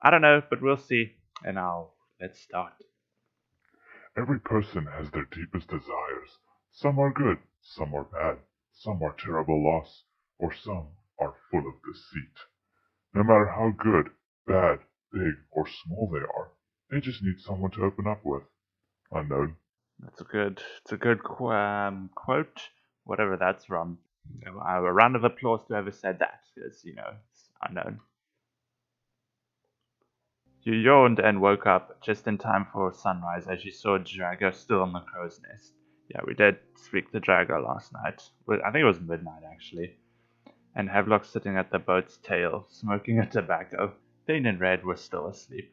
I don't know, but we'll see. And let's start. Every person has their deepest desires. Some are good, some are bad, some are terrible loss, or some are full of deceit. No matter how good, bad, big, or small they are, they just need someone to open up with. Unknown. It's a good quote, whatever that's from. A round of applause to whoever said that, because, it's unknown. You yawned and woke up just in time for sunrise as you saw Drago still on the crow's nest. Yeah, we did speak to Drago last night. Well, I think it was midnight, actually. And Havelock sitting at the boat's tail, smoking a tobacco. Thane and Red were still asleep.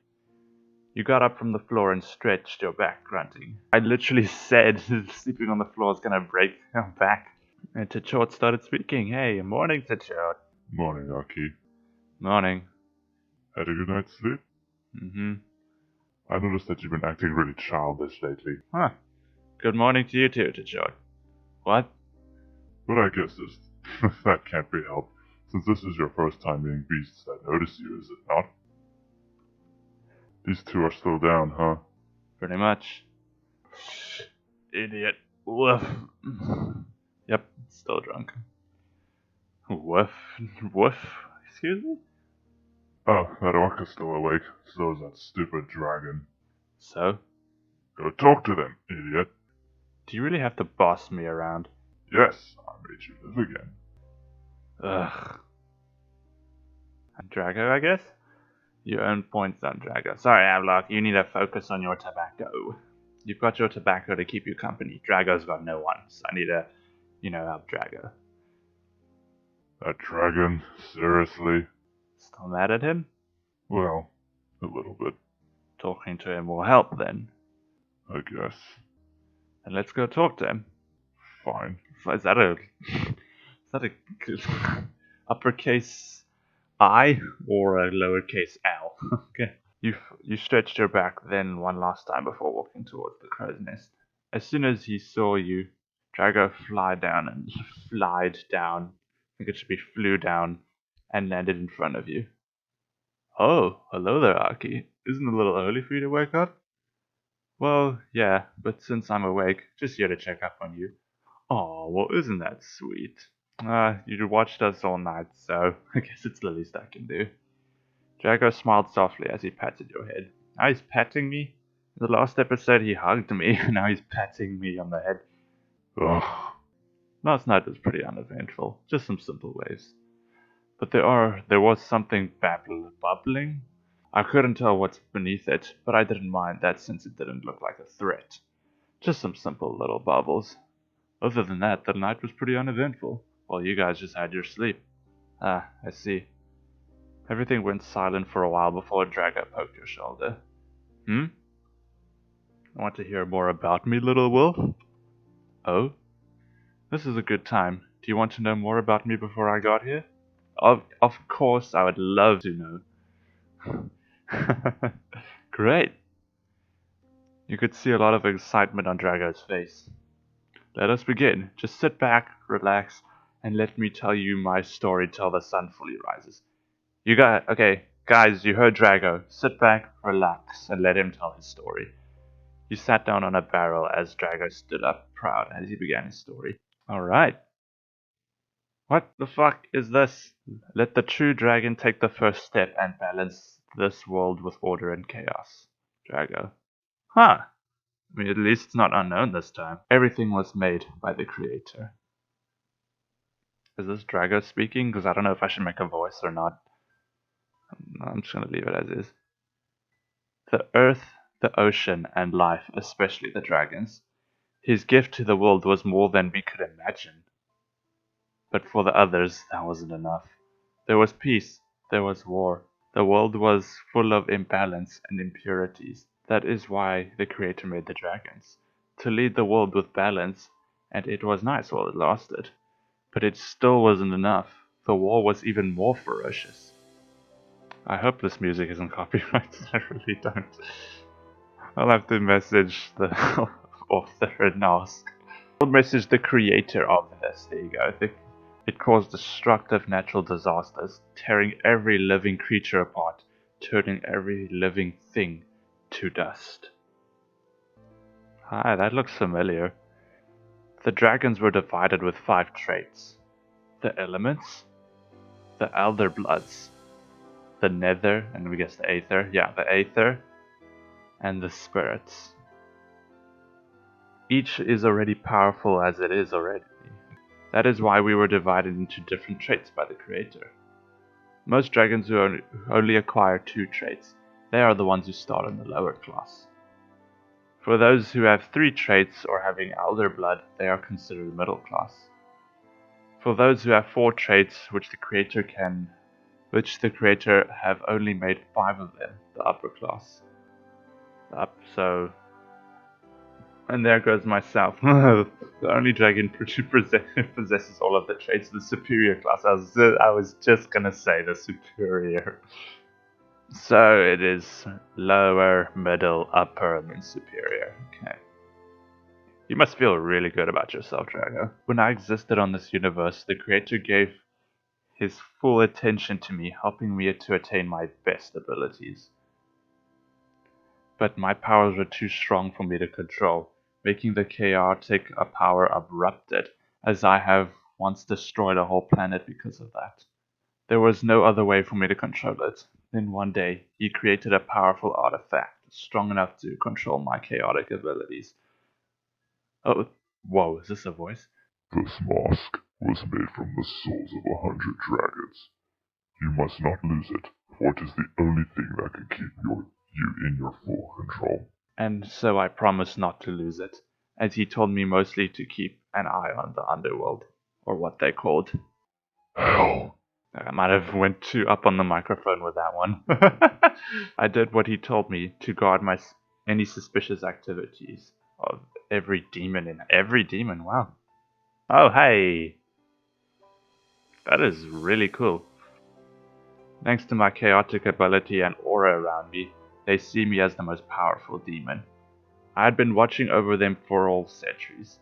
You got up from the floor and stretched your back, grunting. I literally said sleeping on the floor is gonna break your back. And Tachort started speaking. Hey, morning, Tachort. Morning, Aki. Morning. Had a good night's sleep? Mm-hmm. I noticed that you've been acting really childish lately. Huh. Good morning to you too, Tachort. What? But I guess that can't be helped, since this is your first time meeting beasts that notice you, is it not? These two are still down, huh? Pretty much. Idiot. Woof. Yep, still drunk. Woof. Woof. Excuse me? Oh, that orc is still awake. So is that stupid dragon. So? Go talk to them, idiot. Do you really have to boss me around? Yes, I made you live again. Ugh. And Drago, I guess? You earn points on Drago. Sorry, Havelock, you need to focus on your tobacco. You've got your tobacco to keep you company. Drago's got no one, so I need to, help Drago. That dragon? Seriously? Still mad at him? Well, a little bit, Talking to him will help then. I guess. And let's go talk to him. Fine. Is that a uppercase I or a lowercase L? Okay. You stretched your back then one last time before walking towards the crow's nest. As soon as he saw you, Drago flied down. I think it should be flew down and landed in front of you. Oh, hello there, Aki. Isn't it a little early for you to wake up? Well, yeah, but since I'm awake, just here to check up on you. Oh, well, isn't that sweet? You watched us all night, so I guess it's the least I can do. Drago smiled softly as he patted your head. Now he's patting me? In the last episode he hugged me, and now he's patting me on the head. Ugh. Last night was pretty uneventful, just some simple waves. But there was something bubbling. I couldn't tell what's beneath it, but I didn't mind that since it didn't look like a threat. Just some simple little bubbles. Other than that, the night was pretty uneventful, while you guys just had your sleep. Ah, I see. Everything went silent for a while before Drago poked your shoulder. Want to hear more about me, little wolf? Oh? This is a good time. Do you want to know more about me before I got here? Of course, I would love to know. Great. You could see a lot of excitement on Drago's face. Let us begin. Just sit back, relax, and let me tell you my story till the sun fully rises. Okay, guys, you heard Drago. Sit back, relax, and let him tell his story. He sat down on a barrel as Drago stood up, proud, as he began his story. Alright. What the fuck is this? Let the true dragon take the first step and balance this world with order and chaos. Drago. Huh. I mean, at least it's not unknown this time. Everything was made by the creator. Is this Drago speaking? Because I don't know if I should make a voice or not. I'm just going to leave it as is. The earth, the ocean, and life, especially the dragons. His gift to the world was more than we could imagine. But for the others, that wasn't enough. There was peace, there was war. The world was full of imbalance and impurities. That is why the creator made the dragons. To lead the world with balance, and it was nice while it lasted. But it still wasn't enough. The war was even more ferocious. I hope this music isn't copyrighted. I really don't. I'll have to message the author and ask. I'll message the creator of this. There you go. It caused destructive natural disasters, tearing every living creature apart, turning every living thing to dust. Hi, that looks familiar. The dragons were divided with 5 traits. The elements, the elder bloods, the nether, and we guess the aether, the aether, and the spirits. Each is already powerful as it is already. That is why we were divided into different traits by the creator. Most dragons who only acquire 2 traits, they are the ones who start in the lower class. For those who have 3 traits or having elder blood, they are considered middle class. For those who have 4 traits, which the creator have only made 5 of them, the upper class. And there goes myself. The only dragon possesses all of the traits of the superior class. I was just gonna say the superior. So it is lower, middle, upper, and then superior. Okay. You must feel really good about yourself, Drago. When I existed on this universe, the creator gave his full attention to me, helping me to attain my best abilities. But my powers were too strong for me to control, making the chaotic power abrupted, as I have once destroyed a whole planet because of that. There was no other way for me to control it. Then one day, he created a powerful artifact, strong enough to control my chaotic abilities. Oh, whoa, is this a voice? This mask was made from the souls of 100 dragons. You must not lose it, for it is the only thing that can keep you in your full control. And so I promised not to lose it, as he told me mostly to keep an eye on the underworld, or what they called. Hell. I might have went too up on the microphone with that one. I did what he told me to guard any suspicious activities of every demon. Wow. Oh, hey, that is really cool. Thanks to my chaotic ability and aura around me, they see me as the most powerful demon. I had been watching over them for all centuries.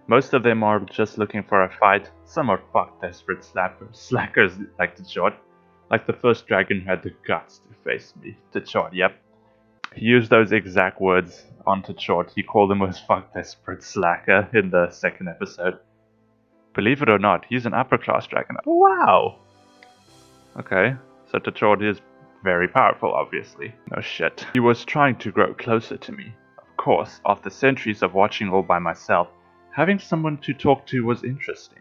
Most of them are just looking for a fight. Some are desperate slackers like the Jot. Like the first dragon who had the guts to face me. T'Chort, yep. He used those exact words on T'Chort. He called him a desperate slacker in the second episode. Believe it or not, he's an upper class dragon. Oh, wow! Okay, so T'Chort is very powerful, obviously. No shit. He was trying to grow closer to me. Of course, after centuries of watching all by myself, having someone to talk to was interesting.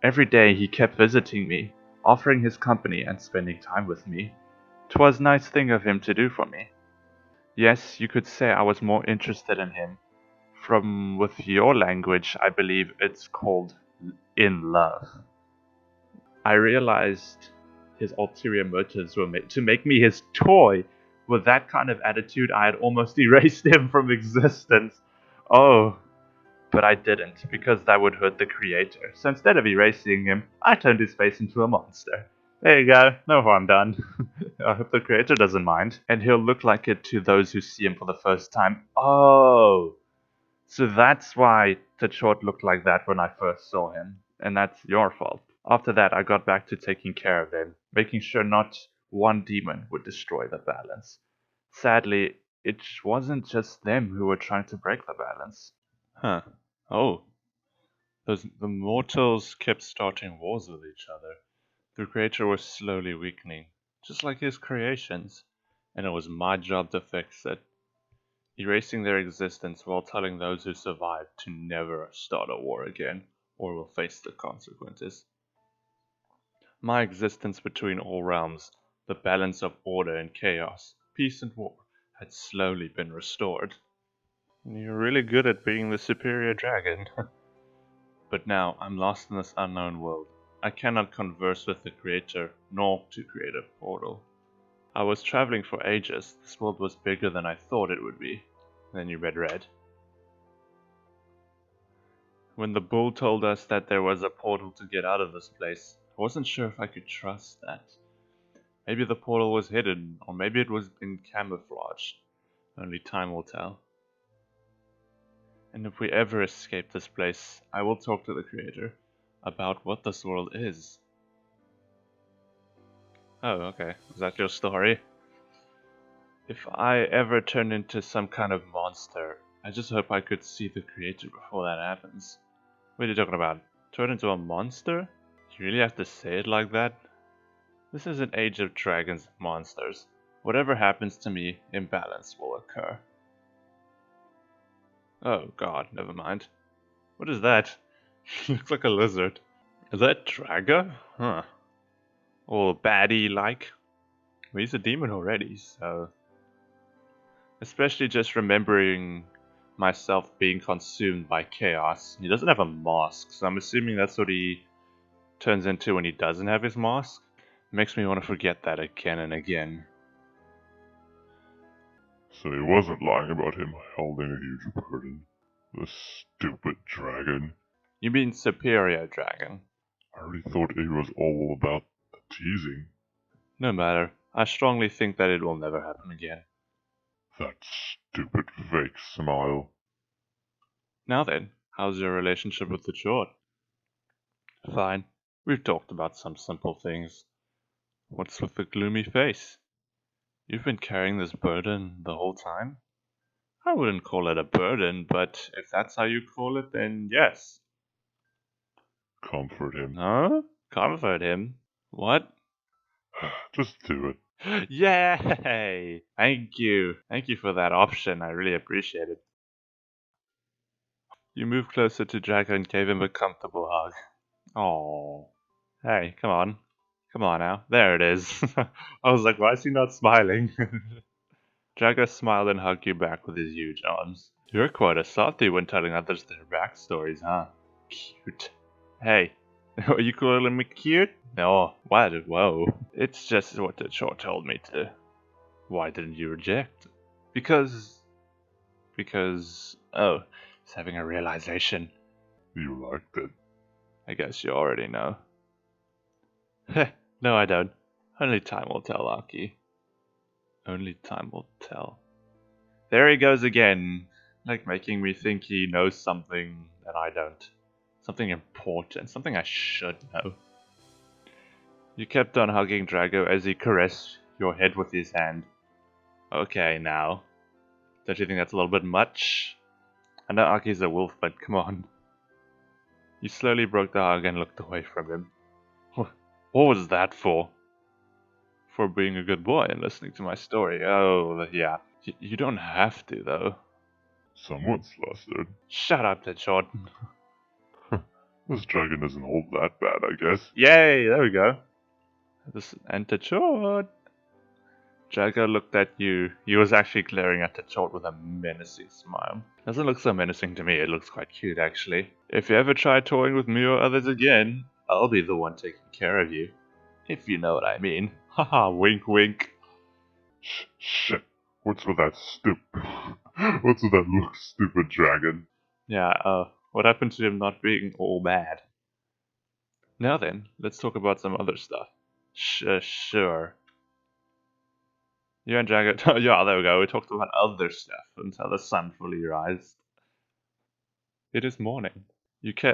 Every day he kept visiting me, offering his company and spending time with me. 'Twas a nice thing of him to do for me. Yes, you could say I was more interested in him. With your language, I believe it's called in love. I realized his ulterior motives were to make me his toy. With that kind of attitude, I had almost erased him from existence. Oh, but I didn't, because that would hurt the creator. So instead of erasing him, I turned his face into a monster. There you go, no harm done. I hope the creator doesn't mind. And he'll look like it to those who see him for the first time. Oh, so that's why T'Chort looked like that when I first saw him. And that's your fault. After that, I got back to taking care of them, making sure not one demon would destroy the balance. Sadly, it wasn't just them who were trying to break the balance. Huh. Oh. The mortals kept starting wars with each other. The creator was slowly weakening, just like his creations, and it was my job to fix it, erasing their existence while telling those who survived to never start a war again, or will face the consequences. My existence between all realms, the balance of order and chaos, peace and war, had slowly been restored. You're really good at being the superior dragon. But now I'm lost in this unknown world. I cannot converse with the creator, nor to create a portal. I was traveling for ages. This world was bigger than I thought it would be. Then you read red. When the bull told us that there was a portal to get out of this place, I wasn't sure if I could trust that. Maybe the portal was hidden, or maybe it was in camouflage. Only time will tell. And if we ever escape this place, I will talk to the creator about what this world is. Oh, okay. Is that your story? If I ever turn into some kind of monster, I just hope I could see the creator before that happens. What are you talking about? Turn into a monster? You really have to say it like that? This is an age of dragons and monsters. Whatever happens to me, imbalance will occur. Oh god, never mind. What is that? Looks like a lizard. Is that Drago? Huh. Or baddie-like? Well, he's a demon already, so... Especially just remembering myself being consumed by chaos. He doesn't have a mask, so I'm assuming that's what he turns into when he doesn't have his mask. Makes me want to forget that again and again. So he wasn't lying about him holding a huge burden. The stupid dragon. You mean Superior Dragon? I already thought he was all about the teasing. No matter. I strongly think that it will never happen again. That stupid fake smile. Now then, how's your relationship with the Jord? Fine. We've talked about some simple things. What's with the gloomy face? You've been carrying this burden the whole time? I wouldn't call it a burden, but if that's how you call it, then yes. Comfort him. Huh? Comfort him? What? Just do it. Yay! Thank you. Thank you for that option. I really appreciate it. You moved closer to Drago and gave him a comfortable hug. Oh. Hey, come on. Come on now. There it is. I was like, why is he not smiling? Drago smiled and hugged you back with his huge arms. You're quite a softy when telling others their backstories, huh? Cute. Hey, are you calling me cute? No, what? Whoa. It's just what the short told me to. Why didn't you reject? Because... Oh, he's having a realization. You liked it. I guess you already know. Heh, no I don't. Only time will tell, Aki. Only time will tell. There he goes again, like making me think he knows something that I don't. Something important, something I should know. You kept on hugging Drago as he caressed your head with his hand. Okay, now. Don't you think that's a little bit much? I know Aki's a wolf, but come on. You slowly broke the hug and looked away from him. What was that for? For being a good boy and listening to my story. Oh, yeah. You don't have to, though. Someone's flustered. Shut up, then, Jordan. This dragon isn't all that bad, I guess. Yay, there we go. This entered Chort. Drago looked at you. He was actually glaring at the Chort with a menacing smile. Doesn't look so menacing to me, it looks quite cute actually. If you ever try toying with me or others again, I'll be the one taking care of you. If you know what I mean. Haha, wink wink. Shit. What's with that What's with that look, stupid dragon? Yeah, what happened to him not being all bad? Now then, let's talk about some other stuff. Sure. You and Drago, yeah, there we go. We talked about other stuff until the sun fully rised. It is morning.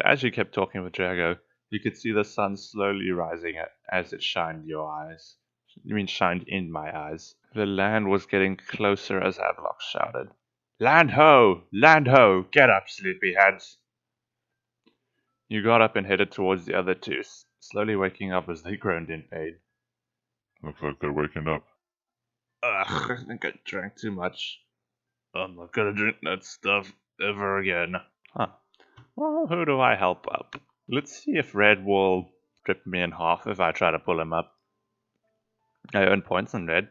As you kept talking with Drago, you could see the sun slowly rising as it shined your eyes. You mean shined in my eyes. The land was getting closer as Havelock shouted. Land ho! Land ho! Get up, sleepyheads! You got up and headed towards the other two, slowly waking up as they groaned in pain. Looks like they're waking up. Ugh, I think I drank too much. I'm not gonna drink that stuff ever again. Huh. Well, who do I help up? Let's see if Red will rip me in half if I try to pull him up. I earn points on Red.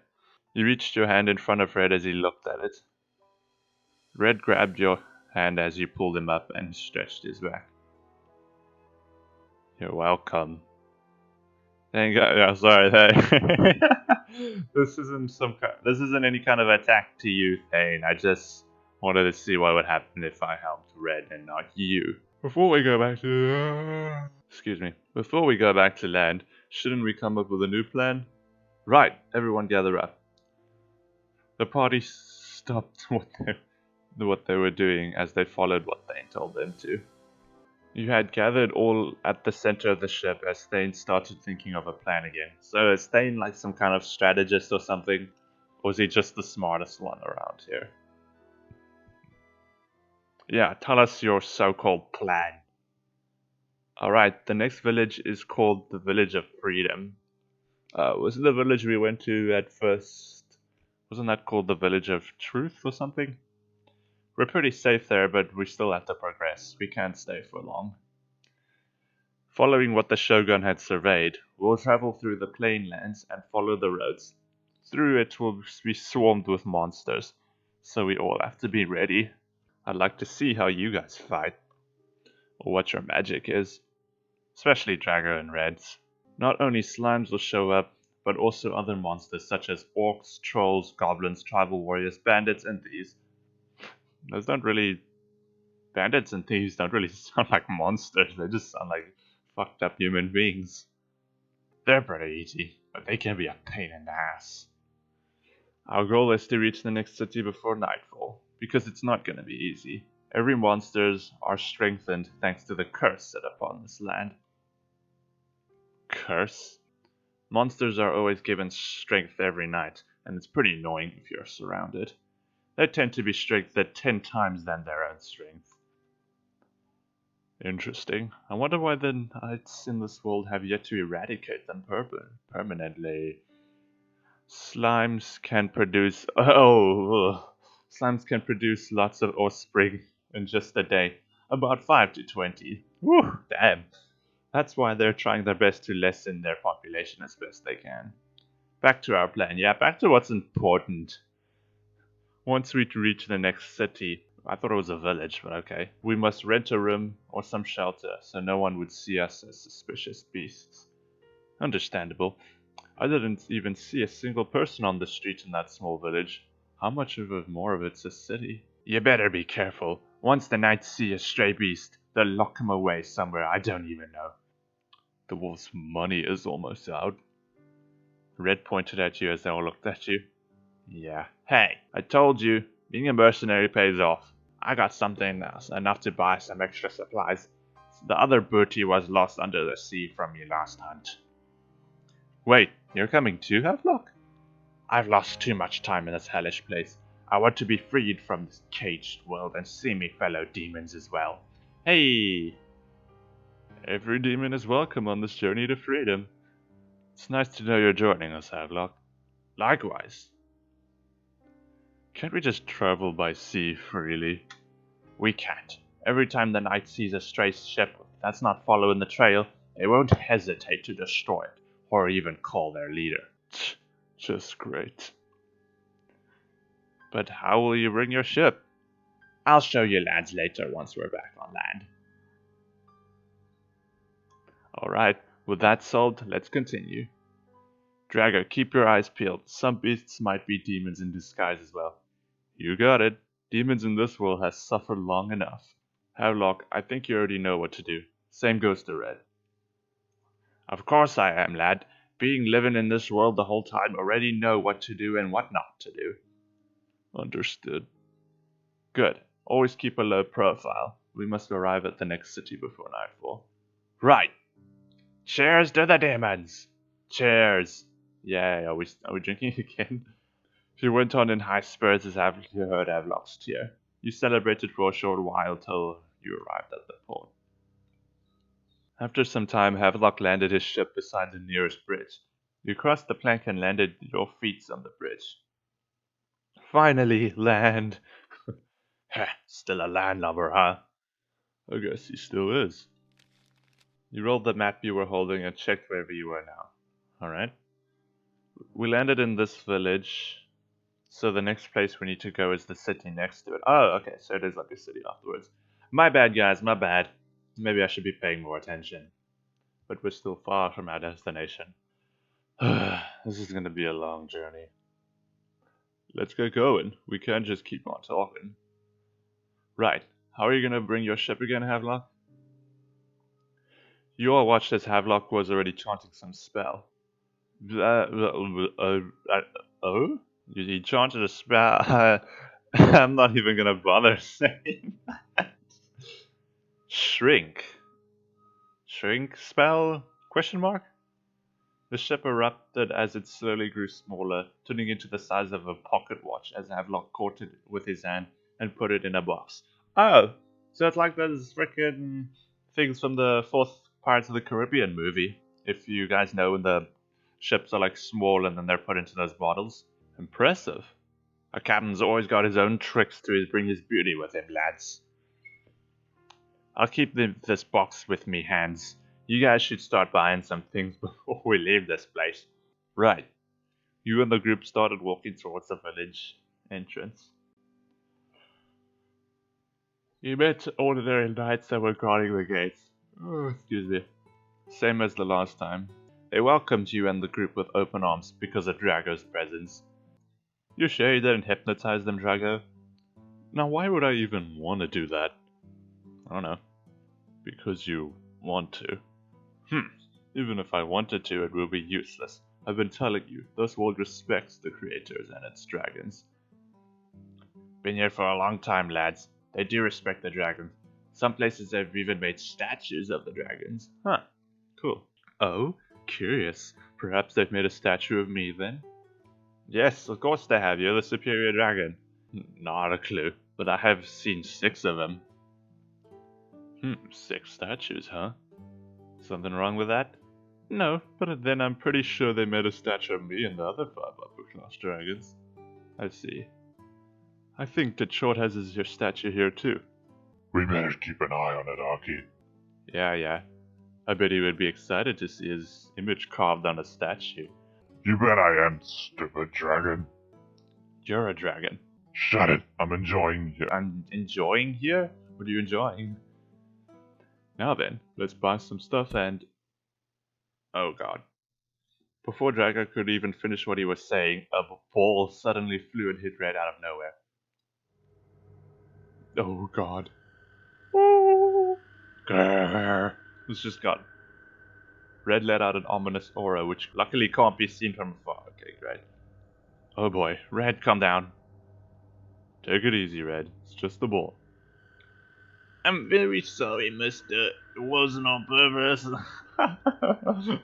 You reached your hand in front of Red as he looked at it. Red grabbed your hand as you pulled him up and stretched his back. You're welcome. Thank God. Yeah, sorry. This isn't any kind of attack to you, Thane. I just wanted to see what would happen if I helped Red and not you. Before we go back to land, shouldn't we come up with a new plan? Right, everyone gather up. The party stopped what they were doing as they followed what Thane told them to. You had gathered all at the center of the ship as Thane started thinking of a plan again. So is Thane like some kind of strategist or something? Or is he just the smartest one around here? Yeah, tell us your so-called plan. Alright, the next village is called the Village of Freedom. Was it the village we went to at first? Wasn't that called the Village of Truth or something? We're pretty safe there, but we still have to progress. We can't stay for long. Following what the Shogun had surveyed, we'll travel through the plainlands and follow the roads. Through it we'll be swarmed with monsters, so we all have to be ready. I'd like to see how you guys fight, or what your magic is, especially Drago and Reds. Not only slimes will show up, but also other monsters such as orcs, trolls, goblins, tribal warriors, bandits, and thieves. Those don't really... Bandits and thieves don't really sound like monsters, they just sound like fucked up human beings. They're pretty easy, but they can be a pain in the ass. Our goal is to reach the next city before nightfall, because it's not gonna be easy. Every monsters are strengthened thanks to the curse set upon this land. Curse? Monsters are always given strength every night, and it's pretty annoying if you're surrounded. They tend to be strengthened 10 times than their own strength. Interesting. I wonder why the knights in this world have yet to eradicate them permanently. Slimes can produce... Slimes can produce lots of offspring in just a day. About 5 to 20. Whew, damn. That's why they're trying their best to lessen their population as best they can. Back to our plan. Yeah, back to what's important. Once we reach the next city, I thought it was a village, but okay. We must rent a room or some shelter so no one would see us as suspicious beasts. Understandable. I didn't even see a single person on the street in that small village. How much more of it's a city? You better be careful. Once the knights see a stray beast, they'll lock him away somewhere I don't even know. The wolf's money is almost out. Red pointed at you as they all looked at you. Yeah. Hey, I told you, being a mercenary pays off. I got something else, enough to buy some extra supplies. The other booty was lost under the sea from your last hunt. Wait, you're coming too, Havelock? I've lost too much time in this hellish place. I want to be freed from this caged world and see me fellow demons as well. Hey! Every demon is welcome on this journey to freedom. It's nice to know you're joining us, Havelock. Likewise. Can't we just travel by sea freely? We can't. Every time the knight sees a stray ship that's not following the trail, they won't hesitate to destroy it, or even call their leader. Just great. But how will you bring your ship? I'll show you lads later once we're back on land. Alright, with that solved, let's continue. Drago, keep your eyes peeled. Some beasts might be demons in disguise as well. You got it. Demons in this world has suffered long enough. Havelock, I think you already know what to do. Same goes to Red. Of course I am, lad. Being living in this world the whole time, already know what to do and what not to do. Understood. Good. Always keep a low profile. We must arrive at the next city before nightfall. Right. Cheers to the demons. Cheers. Yay, are we drinking again? He went on in high spirits as he heard Havelock's cheer. You celebrated for a short while till you arrived at the port. After some time, Havelock landed his ship beside the nearest bridge. You crossed the plank and landed your feet on the bridge. Finally, land! Still a landlubber, huh? I guess he still is. You rolled the map you were holding and checked wherever you were now. Alright. We landed in this village, so the next place we need to go is the city next to it. Oh, okay, so it is like a city afterwards. My bad, guys, my bad. Maybe I should be paying more attention. But we're still far from our destination. This is gonna be a long journey. Let's get going. We can't just keep on talking. Right, how are you gonna bring your ship again, Havelock? You all watched as Havelock was already chanting some spell. Oh? He chanted a spell? I'm not even gonna bother saying that. Shrink. Shrink spell? Question mark? The ship erupted as it slowly grew smaller, turning into the size of a pocket watch as Havelock caught it with his hand and put it in a box. Oh, so it's like those freaking things from the fourth Pirates of the Caribbean movie. If you guys know when the ships are like small and then they're put into those bottles. Impressive. A captain's always got his own tricks to bring his beauty with him, lads. I'll keep this box with me, Hans. You guys should start buying some things before we leave this place. Right. You and the group started walking towards the village entrance. You met ordinary knights that were guarding the gates. Oh, excuse me. Same as the last time. They welcomed you and the group with open arms because of Drago's presence. You sure you didn't hypnotize them, Drago? Now why would I even want to do that? I don't know. Because you want to. Even if I wanted to, it will be useless. I've been telling you, this world respects the creators and its dragons. Been here for a long time, lads. They do respect the dragons. Some places have even made statues of the dragons. Huh. Cool. Oh, curious. Perhaps they've made a statue of me then? Yes, of course they have. You're the superior dragon. Not a clue, but I have seen 6 of them. 6 statues, huh? Something wrong with that? No, but then I'm pretty sure they made a statue of me and the other 5 upper class dragons. I see. I think that Short has your statue here too. We better keep an eye on it, Aki. Yeah. I bet he would be excited to see his image carved on a statue. You bet I am, stupid dragon. You're a dragon. Shut it. I'm enjoying here. I'm enjoying here? What are you enjoying? Now then, let's buy some stuff and... Oh god. Before Drago could even finish what he was saying, a ball suddenly flew and hit Red out of nowhere. Oh god. Grrr. This just got... Red let out an ominous aura, which luckily can't be seen from afar. Okay, great. Oh boy, Red, calm down. Take it easy, Red. It's just the ball. I'm very sorry, mister. It wasn't on purpose.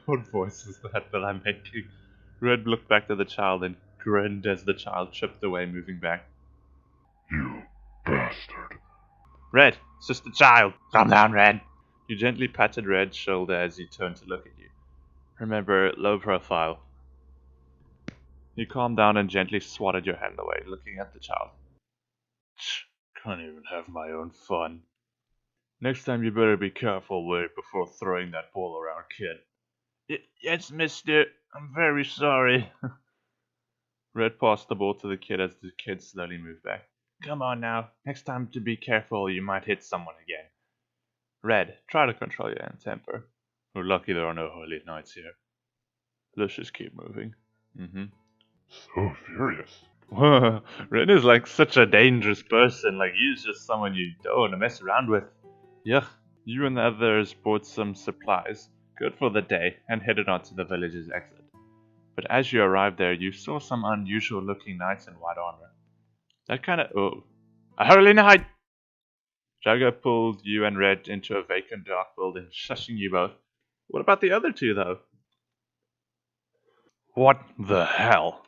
What voice is that I'm making? Red looked back to the child and grinned as the child tripped away, moving back. You bastard. Red, it's just a child. Calm down, Red. You gently patted Red's shoulder as he turned to look at you. Remember, low profile. He calmed down and gently swatted your hand away, looking at the child. Can't even have my own fun. Next time you better be careful with it before throwing that ball around, kid. Yes, mister. I'm very sorry. Red passed the ball to the kid as the kid slowly moved back. Come on now. Next time to be careful, you might hit someone again. Red, try to control your own temper. We're lucky there are no holy knights here. Let's just keep moving. So furious. Red is like such a dangerous person. Like, he's just someone you don't want to mess around with. Yuck. You and the others bought some supplies, good for the day, and headed on to the village's exit. But as you arrived there, you saw some unusual looking knights in white armor. That kind of... Oh. A holy knight! Drago pulled you and Red into a vacant dark building, shushing you both. What about the other 2, though? What the hell?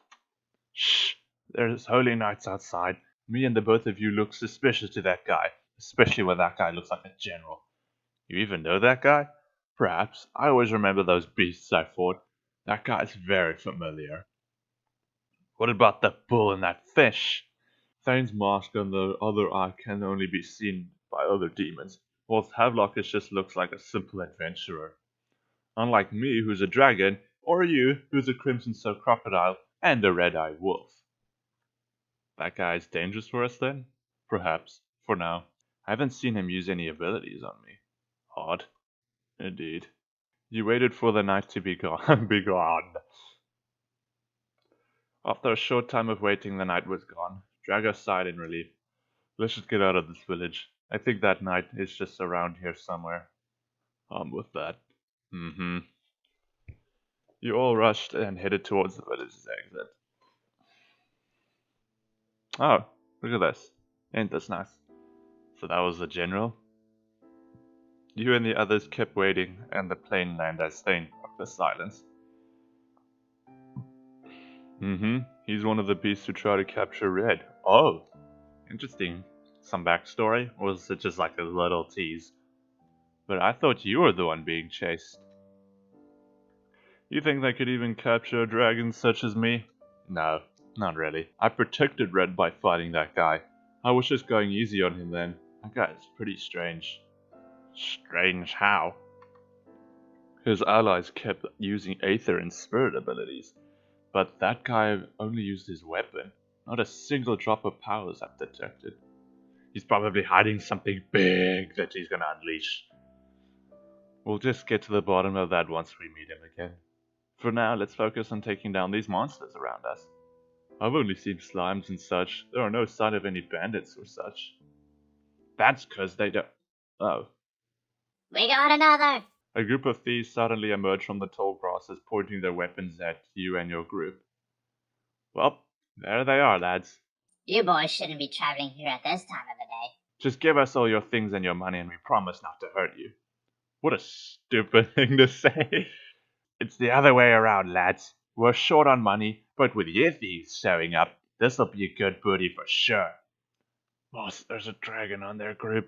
Shh! There's holy knights outside. Me and the both of you look suspicious to that guy, especially when that guy looks like a general. You even know that guy? Perhaps. I always remember those beasts I fought. That guy's very familiar. What about the bull and that fish? Thane's mask on the other eye can only be seen by other demons, whilst Havelock just looks like a simple adventurer. Unlike me, who's a dragon, or you, who's a crimson silk crocodile and a red-eyed wolf. That guy's dangerous for us then? Perhaps, for now. I haven't seen him use any abilities on me. Odd. Indeed. You waited for the night to be gone. Be gone. After a short time of waiting, the night was gone. Drago sighed in relief. Let's just get out of this village. I think that night is just around here somewhere. I'm with that. You all rushed and headed towards the village's exit. Oh, look at this. Ain't this nice? So that was the general? You and the others kept waiting, and the plane landed as Thane broke the silence. He's one of the beasts who try to capture Red. Oh, interesting. Some backstory? Or was it just like a little tease? But I thought you were the one being chased. You think they could even capture a dragon such as me? No, not really. I protected Red by fighting that guy. I was just going easy on him then. That guy's pretty strange. Strange how? His allies kept using Aether and Spirit abilities. But that guy only used his weapon. Not a single drop of powers I've detected. He's probably hiding something big that he's gonna unleash. We'll just get to the bottom of that once we meet him again. For now, let's focus on taking down these monsters around us. I've only seen slimes and such. There are no sign of any bandits or such. That's cause they don't... Oh. We got another! A group of thieves suddenly emerge from the tall grasses, pointing their weapons at you and your group. Well, there they are, lads. You boys shouldn't be traveling here at this time of the day. Just give us all your things and your money and we promise not to hurt you. What a stupid thing to say. It's the other way around, lads. We're short on money, but with you thieves showing up, this'll be a good booty for sure. Boss, there's a dragon on their group.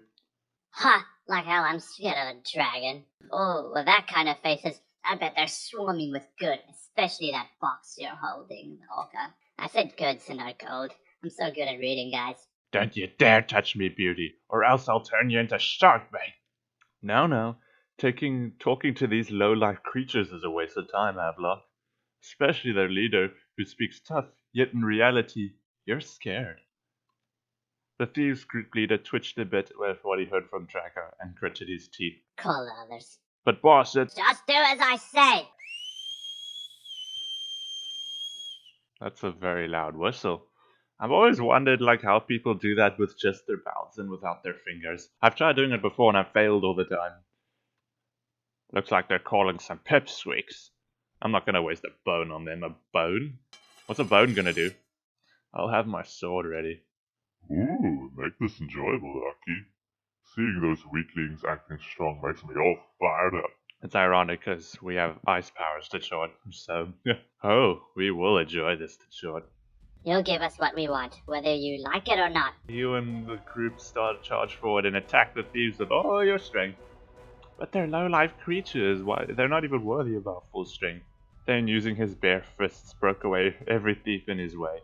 Ha! Like hell I'm scared of a dragon. Oh, with that kind of faces, I bet they're swarming with good, especially that box you're holding, Orca. I said goods and not gold. I'm so good at reading, guys. Don't you dare touch me, beauty, or else I'll turn you into shark bait. No. Talking to these low-life creatures is a waste of time, Havelock. Especially their leader, who speaks tough, yet in reality, you're scared. The thieves' group leader twitched a bit with what he heard from Drago and gritted his teeth. Call the others. But boss, Just do as I say! That's a very loud whistle. I've always wondered how people do that with just their mouths and without their fingers. I've tried doing it before and I've failed all the time. Looks like they're calling some pipsqueaks. I'm not gonna waste a bone on them. A bone? What's a bone gonna do? I'll have my sword ready. Ooh, make this enjoyable, Lucky. Seeing those weaklings acting strong makes me all fired up. It's ironic because we have ice powers to short, so... Oh, we will enjoy this to short. You'll give us what we want, whether you like it or not. You and the group start charge forward and attack the thieves with all your strength. But they're low-life creatures. Why? They're not even worthy of our full strength. Then, using his bare fists, broke away every thief in his way.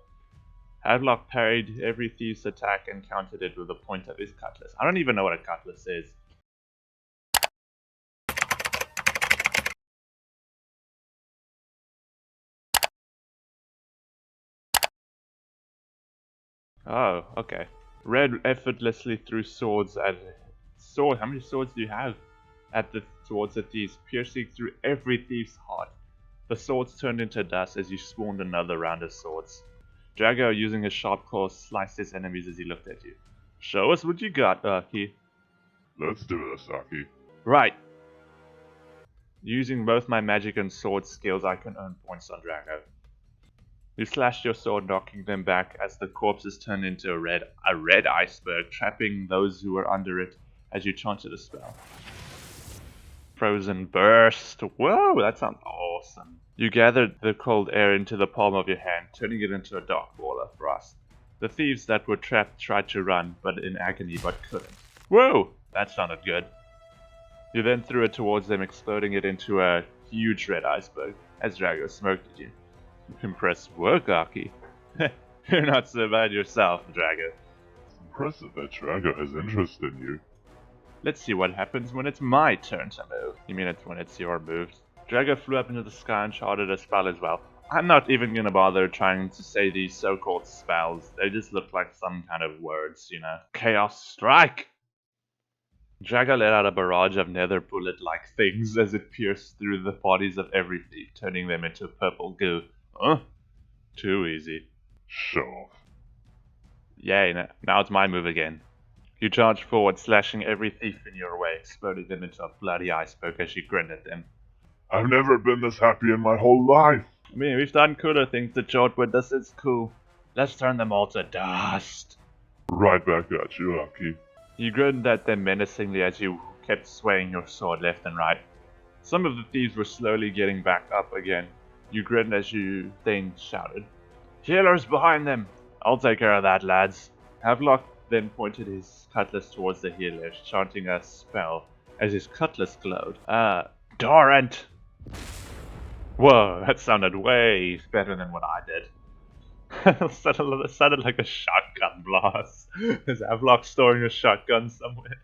Havelock parried every thief's attack and countered it with the point of his cutlass. I don't even know what a cutlass is. Oh, okay. Red effortlessly threw swords at... How many swords do you have? Towards the thieves, piercing through every thief's heart. The swords turned into dust as you spawned another round of swords. Drago, using his sharp claws, sliced his enemies as he looked at you. Show us what you got, Aki. Let's do this, Aki. Right. Using both my magic and sword skills, I can earn points on Drago. You slashed your sword, knocking them back as the corpses turned into a red iceberg, trapping those who were under it as you chanted a spell. Frozen burst. Whoa, that sounds awesome. You gathered the cold air into the palm of your hand, turning it into a dark ball of frost. The thieves that were trapped tried to run, but in agony, but couldn't. Whoa, that sounded good. You then threw it towards them, exploding it into a huge red iceberg, as Drago smirked at you. Impressive work, Aki. You're not so bad yourself, Drago. It's impressive that Drago has interest in you. Let's see what happens when it's my turn to move. You mean it's when it's your move? Drago flew up into the sky and charted a spell as well. I'm not even gonna bother trying to say these so-called spells. They just look like some kind of words, you know. Chaos Strike! Drago let out a barrage of nether bullet-like things as it pierced through the bodies of every thief, turning them into purple goo. Huh? Too easy. Show off. Yay, now it's my move again. You charged forward, slashing every thief in your way, exploding them into a bloody iceberg as you grinned at them. I've never been this happy in my whole life. I mean, we've done cooler things to short, but this is cool. Let's turn them all to dust. Right back at you, Aki. You grinned at them menacingly as you kept swaying your sword left and right. Some of the thieves were slowly getting back up again. You grinned as Thane shouted, "Healers behind them! I'll take care of that, lads." Havelock then pointed his cutlass towards the healers, chanting a spell as his cutlass glowed. Dorrent! Whoa, that sounded way better than what I did. It sounded like a shotgun blast. Is Havelock storing a shotgun somewhere?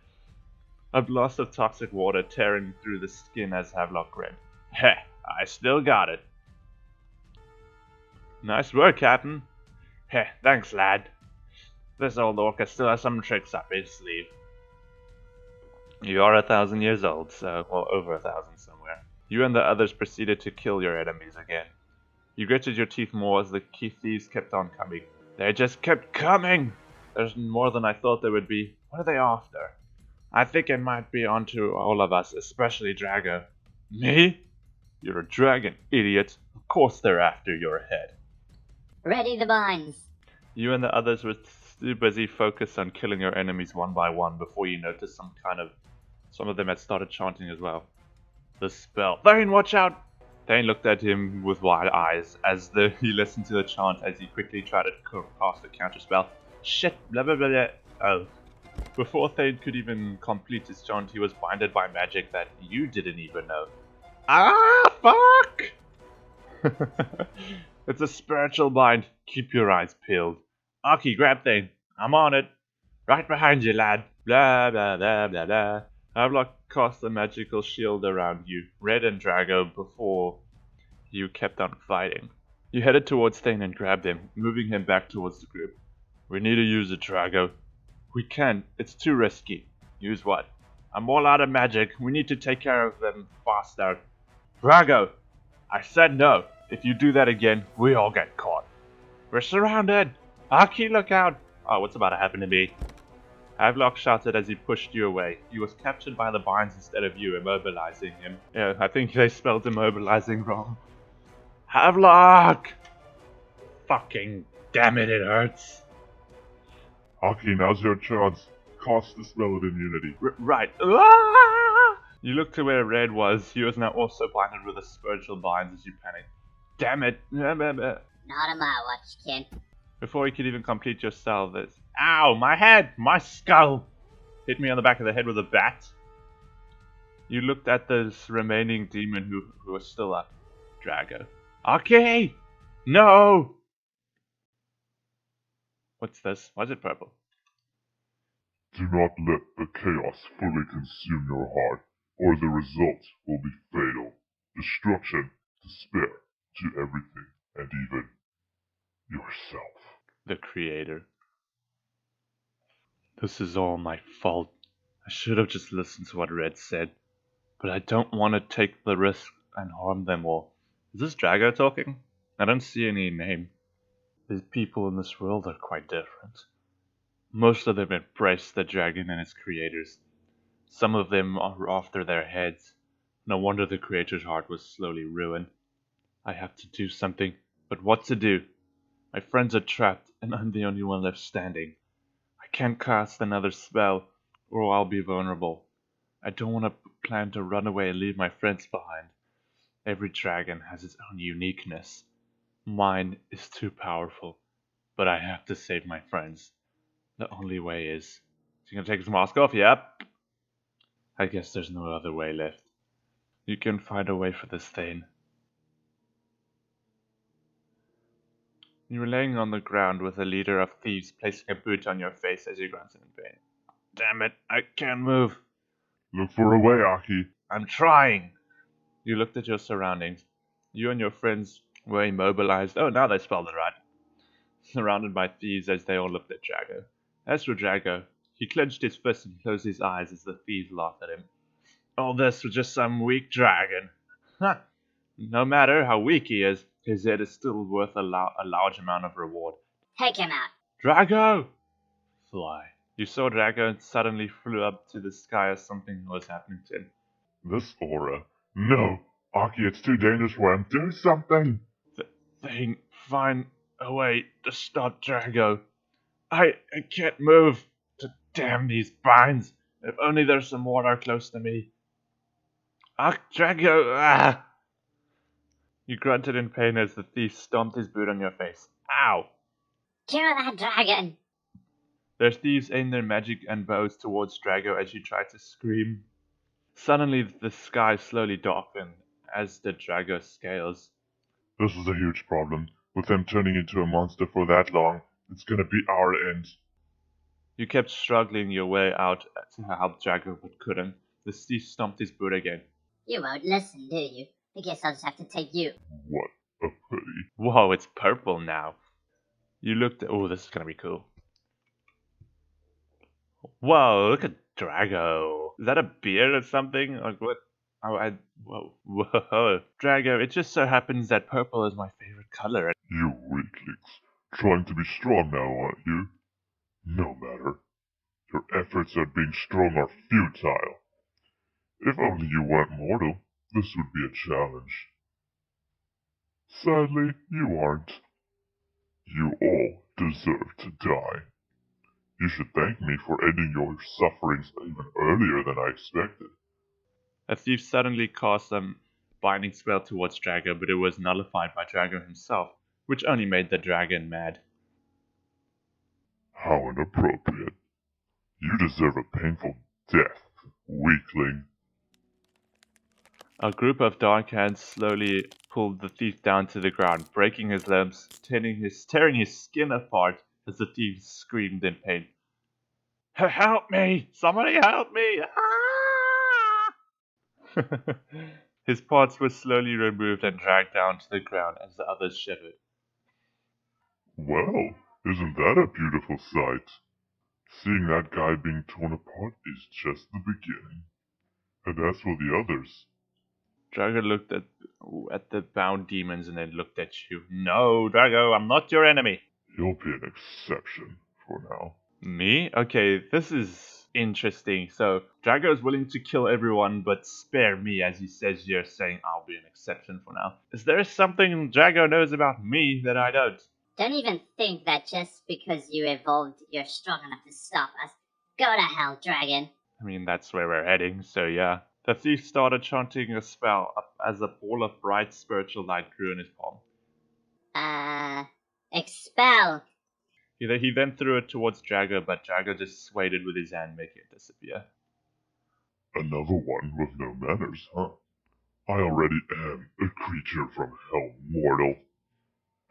A blast of toxic water tearing through the skin as Havelock grinned. Heh, I still got it. Nice work, Captain. Heh, thanks, lad. This old orca still has some tricks up his sleeve. You are 1,000 years old, so, well, over 1,000 somewhere. You and the others proceeded to kill your enemies again. You gritted your teeth more as the key thieves kept on coming. They just kept coming! There's more than I thought there would be. What are they after? I think it might be onto all of us, especially Drago. Me? You're a dragon, idiot. Of course they're after your head. Ready the binds. You and the others were too busy focused on killing your enemies one by one before you noticed some of them had started chanting as well. The spell. Thane, watch out! Thane looked at him with wide eyes as he listened to the chant as he quickly tried to cast a counter spell. Shit, blah blah blah blah. Oh. Before Thane could even complete his chant, he was blinded by magic that you didn't even know. Ah, fuck! It's a spiritual bind. Keep your eyes peeled. Aki, grab Thane. I'm on it. Right behind you, lad. Blah, blah, blah, blah, blah. Havelock cast a magical shield around you, Red and Drago, before you kept on fighting. You headed towards Thane and grabbed him, moving him back towards the group. We need to use it, Drago. We can't. It's too risky. Use what? I'm all out of magic. We need to take care of them faster. Drago! I said no. If you do that again, we all get caught. We're surrounded! Aki, look out! Oh, what's about to happen to me? Havelock shouted as he pushed you away. He was captured by the binds instead of you immobilizing him. Yeah, I think they spelled immobilizing wrong. Havelock! Fucking damn it, it hurts. Aki, now's your chance. Cast the spell of immunity. Right. Ah! You looked to where Red was. He was now also blinded with a spiritual bind as you panicked. Damn it. Not on my watch, kid. Before you could even complete your spell, this. Ow! My head! My skull! Hit me on the back of the head with a bat. You looked at this remaining demon who was still up. Drago. Okay! No! What's this? Why is it purple? Do not let the chaos fully consume your heart, or the result will be fatal. Destruction, despair, to everything, and even yourself. The Creator. This is all my fault. I should have just listened to what Red said. But I don't want to take the risk and harm them all. Is this Drago talking? I don't see any name. The people in this world are quite different. Most of them embrace the dragon and its creators. Some of them are after their heads. No wonder the creator's heart was slowly ruined. I have to do something, but what to do? My friends are trapped, and I'm the only one left standing. I can't cast another spell, or I'll be vulnerable. I don't want to plan to run away and leave my friends behind. Every dragon has its own uniqueness. Mine is too powerful, but I have to save my friends. The only way is... You gonna take his mask off? Yep. I guess there's no other way left. You can find a way for this thing. You were laying on the ground with the leader of thieves placing a boot on your face as you grunted in pain. Damn it, I can't move. Look for a way, Aki. I'm trying. You looked at your surroundings. You and your friends were immobilized. Oh, now they spelled it right. Surrounded by thieves as they all looked at Drago. As for Drago, he clenched his fist and closed his eyes as the thieves laughed at him. All this was just some weak dragon. Ha! No matter how weak he is, his head is still worth a large amount of reward. Take him out. Drago! Fly. You saw Drago and suddenly flew up to the sky as something was happening to him. This aura. No! Aki, it's too dangerous for him. Do something! Thing, find a way to stop Drago. I can't move. To damn these binds. If only there's some water close to me. Ah, Drago! Ah! You grunted in pain as the thief stomped his boot on your face. Ow! Kill that dragon! Their thieves aimed their magic and bows towards Drago as you tried to scream. Suddenly, the sky slowly darkened as the Drago scales. This is a huge problem. With them turning into a monster for that long, it's gonna be our end. You kept struggling your way out to help Drago, but couldn't. The thief stomped his boot again. You won't listen, do you? I guess I'll just have to take you. What a pity. Whoa, it's purple now. You looked at... Oh, this is gonna be cool. Whoa, look at Drago. Is that a beard or something? Like what? Oh, whoa. Drago, it just so happens that purple is my favorite color. You weaklings. Trying to be strong now, aren't you? No matter. Your efforts at being strong are futile. If only you weren't mortal, this would be a challenge. Sadly, you aren't. You all deserve to die. You should thank me for ending your sufferings even earlier than I expected. A thief suddenly cast a binding spell towards Drago, but it was nullified by Drago himself, which only made the dragon mad. How inappropriate. You deserve a painful death, weakling. A group of dark hands slowly pulled the thief down to the ground, breaking his limbs, tearing his skin apart as the thief screamed in pain. Help me! Somebody help me! Ah! His parts were slowly removed and dragged down to the ground as the others shivered. Well, isn't that a beautiful sight? Seeing that guy being torn apart is just the beginning. And as for the others, Drago looked at the bound demons and then looked at you. No, Drago, I'm not your enemy. you'll be an exception for now. Me? Okay, this is interesting. So, Drago is willing to kill everyone but spare me, as he says here, saying I'll be an exception for now. Is there something Drago knows about me that I don't? Don't even think that just because you evolved, you're strong enough to stop us. Go to hell, dragon. I mean, that's where we're heading, so yeah. The thief started chanting a spell as a ball of bright spiritual light grew in his palm. Expel. He then threw it towards Drago, but Drago just swayed it with his hand, making it disappear. Another one with no manners, huh? I already am a creature from hell, mortal.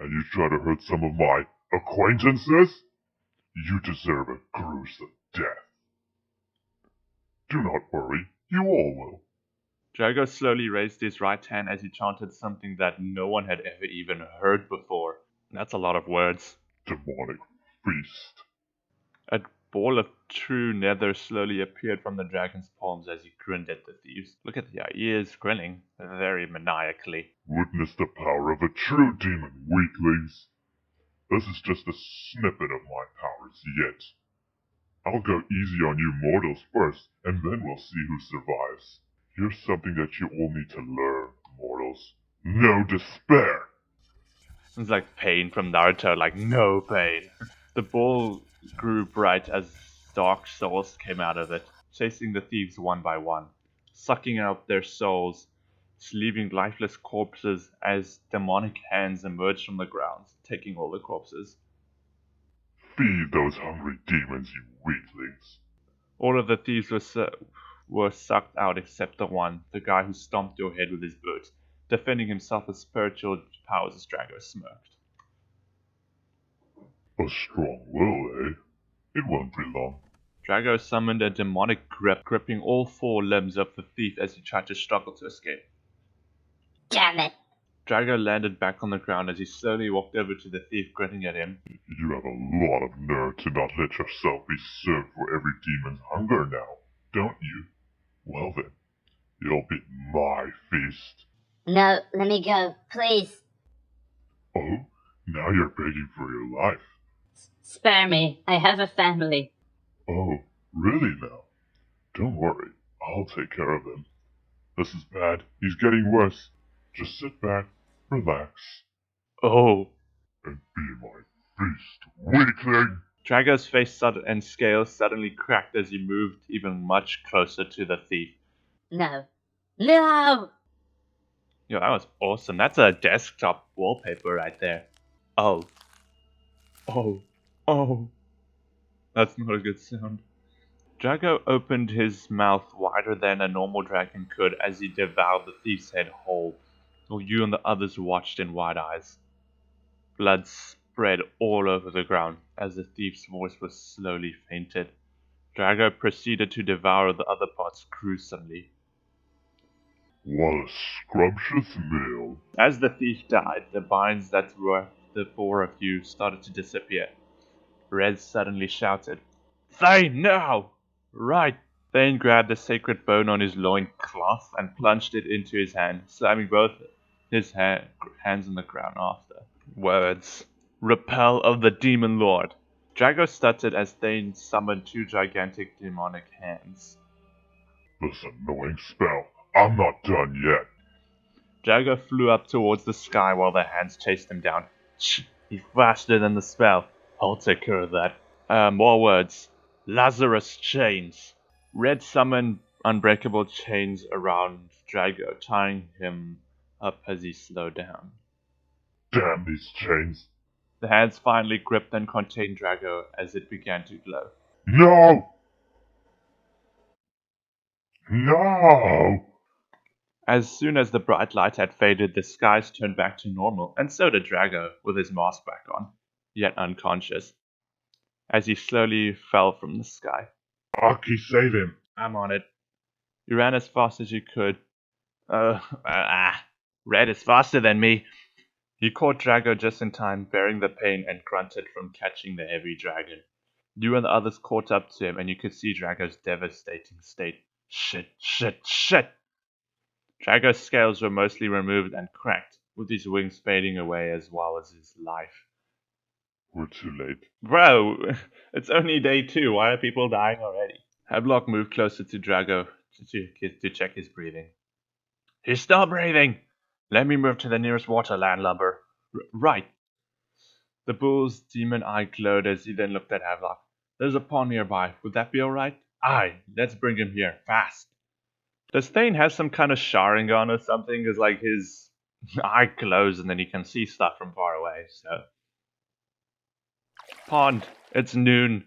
And you try to hurt some of my acquaintances? You deserve a gruesome death. Do not worry, you all will. Drago slowly raised his right hand as he chanted something that no one had ever even heard before. That's a lot of words. Demonic feast. A ball of true nether slowly appeared from the dragon's palms as he grinned at the thieves. Look at the he is grinning very maniacally. Witness the power of a true demon, weaklings. This is just a snippet of my powers yet. I'll go easy on you mortals first, and then we'll see who survives. Here's something that you all need to learn, mortals. No despair! It's like pain from Naruto, like no pain. The ball grew bright as dark souls came out of it, chasing the thieves one by one, sucking out their souls, leaving lifeless corpses as demonic hands emerged from the ground, taking all the corpses. Feed those hungry demons, you weaklings. All of the thieves were sucked out except the one, the guy who stomped your head with his boot, defending himself with spiritual powers as Drago smirked. A strong will, eh? It won't be long. Drago summoned a demonic grip, gripping all four limbs of the thief as he tried to struggle to escape. Damn it. Drago landed back on the ground as he slowly walked over to the thief, grinning at him. You have a lot of nerve to not let yourself be served for every demon's hunger now, don't you? Well then, you'll be my feast. No, let me go, please. Oh, now you're begging for your life. Spare me. I have a family. Oh, really now? Don't worry, I'll take care of him. This is bad. He's getting worse. Just sit back, relax, Oh! and be my feast, weakling! Drago's face and scales suddenly cracked as he moved even much closer to the thief. No. No! Yo, that was awesome. That's a desktop wallpaper right there. Oh. Oh. Oh. That's not a good sound. Drago opened his mouth wider than a normal dragon could as he devoured the thief's head whole, while you and the others watched in wide eyes. Blood spread all over the ground as the thief's voice was slowly fainted. Drago proceeded to devour the other parts gruesomely. What a scrumptious meal. As the thief died, the binds that were the four of you started to disappear. Red suddenly shouted, "Thane, now!" Right! Thane grabbed the sacred bone on his loincloth and plunged it into his hand, slamming both his hands on the ground after. Words. Repel of the Demon Lord. Drago stuttered as Thane summoned two gigantic demonic hands. This annoying spell. I'm not done yet. Drago flew up towards the sky while the hands chased him down. Shh! He's faster than the spell. I'll take care of that. More words. Lazarus chains. Red summoned unbreakable chains around Drago, tying him up as he slowed down. Damn these chains. The hands finally gripped and contained Drago as it began to glow. No! No! As soon as the bright light had faded, the skies turned back to normal, and so did Drago, with his mask back on, yet unconscious, as he slowly fell from the sky. Aki, save him. I'm on it. You ran as fast as you could. Red is faster than me. He caught Drago just in time, bearing the pain, and grunted from catching the heavy dragon. You and the others caught up to him, and you could see Drago's devastating state. Shit, shit, shit! Drago's scales were mostly removed and cracked, with his wings fading away as well as his life. We're too late. Bro, it's only day 2. Why are people dying already? Havelock moved closer to Drago to check his breathing. He's still breathing! Let me move to the nearest water, landlubber. Right. The bull's demon eye glowed as he then looked at Havelock. There's a pond nearby. Would that be alright? Aye, let's bring him here, fast. Does Thane have some kind of Sharingan or something? Because, like, his eye glows and then he can see stuff from far away, so. Pond. It's noon.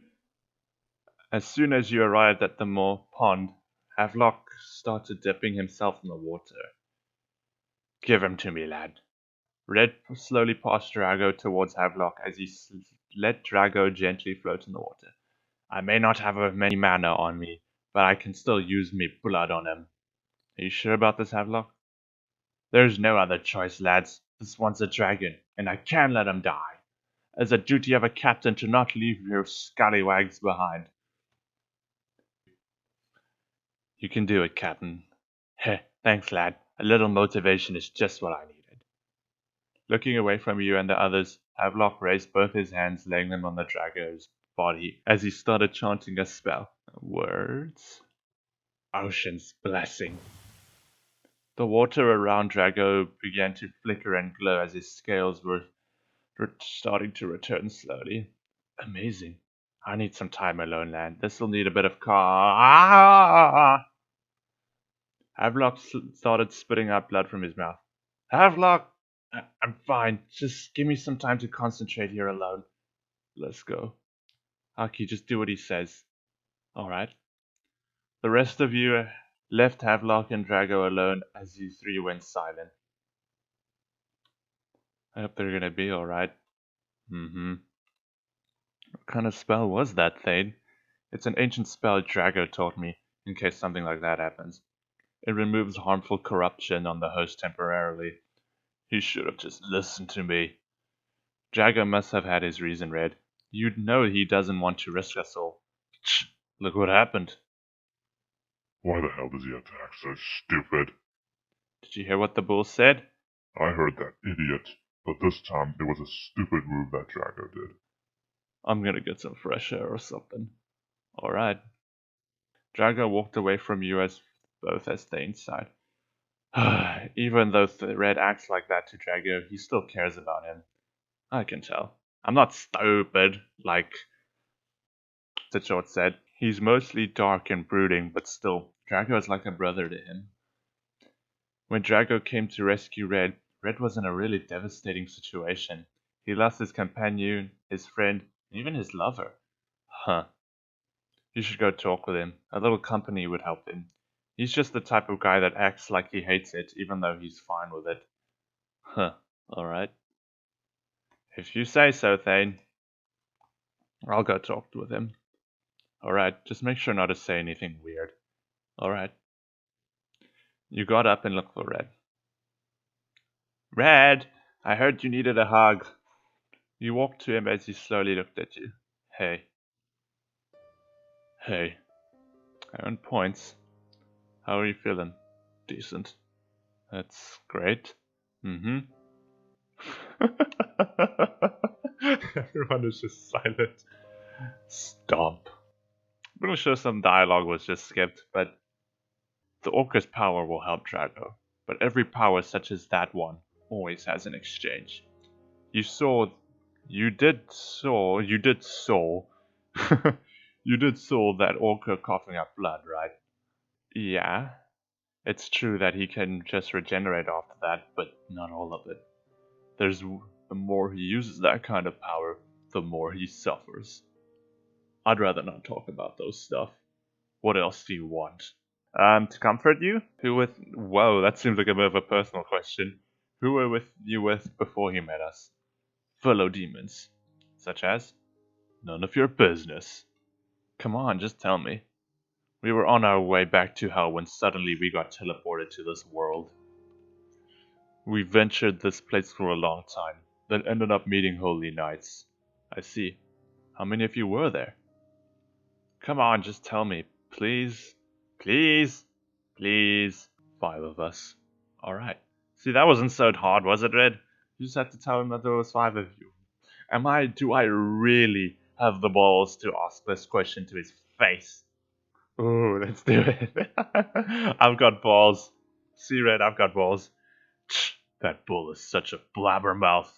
As soon as you arrived at the pond, Havelock started dipping himself in the water. Give him to me, lad. Red slowly passed Drago towards Havelock as he let Drago gently float in the water. I may not have many mana on me, but I can still use me blood on him. Are you sure about this, Havelock? There's no other choice, lads. This one's a dragon, and I can't let him die. It's a duty of a captain to not leave your scallywags behind. You can do it, Captain. Heh, thanks, lad. A little motivation is just what I needed. Looking away from you and the others, Havelock raised both his hands, laying them on the Drago's body as he started chanting a spell. Words? Ocean's blessing. The water around Drago began to flicker and glow as his scales were starting to return slowly. Amazing. I need some time alone, lad. This'll need a bit of Havelock started spitting out blood from his mouth. Havelock! I'm fine. Just give me some time to concentrate here alone. Let's go. Aki, just do what he says. Alright. The rest of you left Havelock and Drago alone as you three went silent. I hope they're gonna be alright. What kind of spell was that, Thane? It's an ancient spell Drago taught me, in case something like that happens. It removes harmful corruption on the host temporarily. He should have just listened to me. Drago must have had his reason, Red. You'd know he doesn't want to risk us all. Look what happened. Why the hell does he attack so stupid? Did you hear what the bull said? I heard that idiot, but this time it was a stupid move that Drago did. I'm gonna get some fresh air or something. Alright. Drago walked away from you as Thane's side. Even though Red acts like that to Drago, he still cares about him. I can tell. I'm not stupid, like Tachot said. He's mostly dark and brooding, but still, Drago is like a brother to him. When Drago came to rescue Red, Red was in a really devastating situation. He lost his companion, his friend, and even his lover. Huh. You should go talk with him. A little company would help him. He's just the type of guy that acts like he hates it, even though he's fine with it. Huh. Alright. If you say so, Thane. I'll go talk with him. Alright, just make sure not to say anything weird. Alright. You got up and looked for Red. Red! I heard you needed a hug. You walked to him as he slowly looked at you. Hey. Hey. I earned points. How are you feeling? Decent. That's great. Mm-hmm. Everyone is just silent. Stop. I'm pretty sure some dialogue was just skipped, but the Orca's power will help Drago. But every power such as that one always has an exchange. You did saw that Orca coughing up blood, right? Yeah. It's true that he can just regenerate after that, but not all of it. The more he uses that kind of power, the more he suffers. I'd rather not talk about those stuff. What else do you want? To comfort you? Whoa, that seems like a bit of a personal question. Who were you with before you met us? Fellow demons. Such as? None of your business. Come on, just tell me. We were on our way back to hell when suddenly we got teleported to this world. We ventured this place for a long time, then ended up meeting holy knights. I see. How many of you were there? Come on, just tell me. Please? Please? Please? 5 of us. Alright. See, that wasn't so hard, was it, Red? You just had to tell him that there was 5 of you. Do I really have the balls to ask this question to his face? Ooh, let's do it. I've got balls. See, Red, I've got balls. That bull is such a blabbermouth.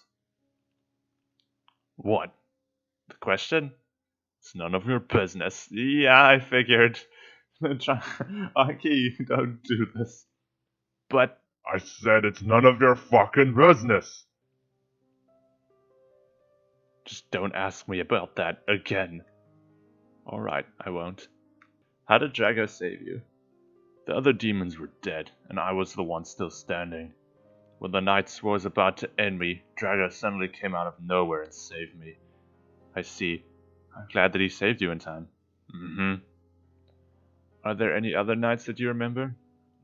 What? The question? It's none of your business. Yeah, I figured. Aki, don't do this. But I said it's none of your fucking business. just don't ask me about that again. Alright, I won't. How did Drago save you? The other demons were dead, and I was the one still standing. When the night was about to end me, Drago suddenly came out of nowhere and saved me. I see. I'm glad that he saved you in time. Mm-hmm. Are there any other nights that you remember?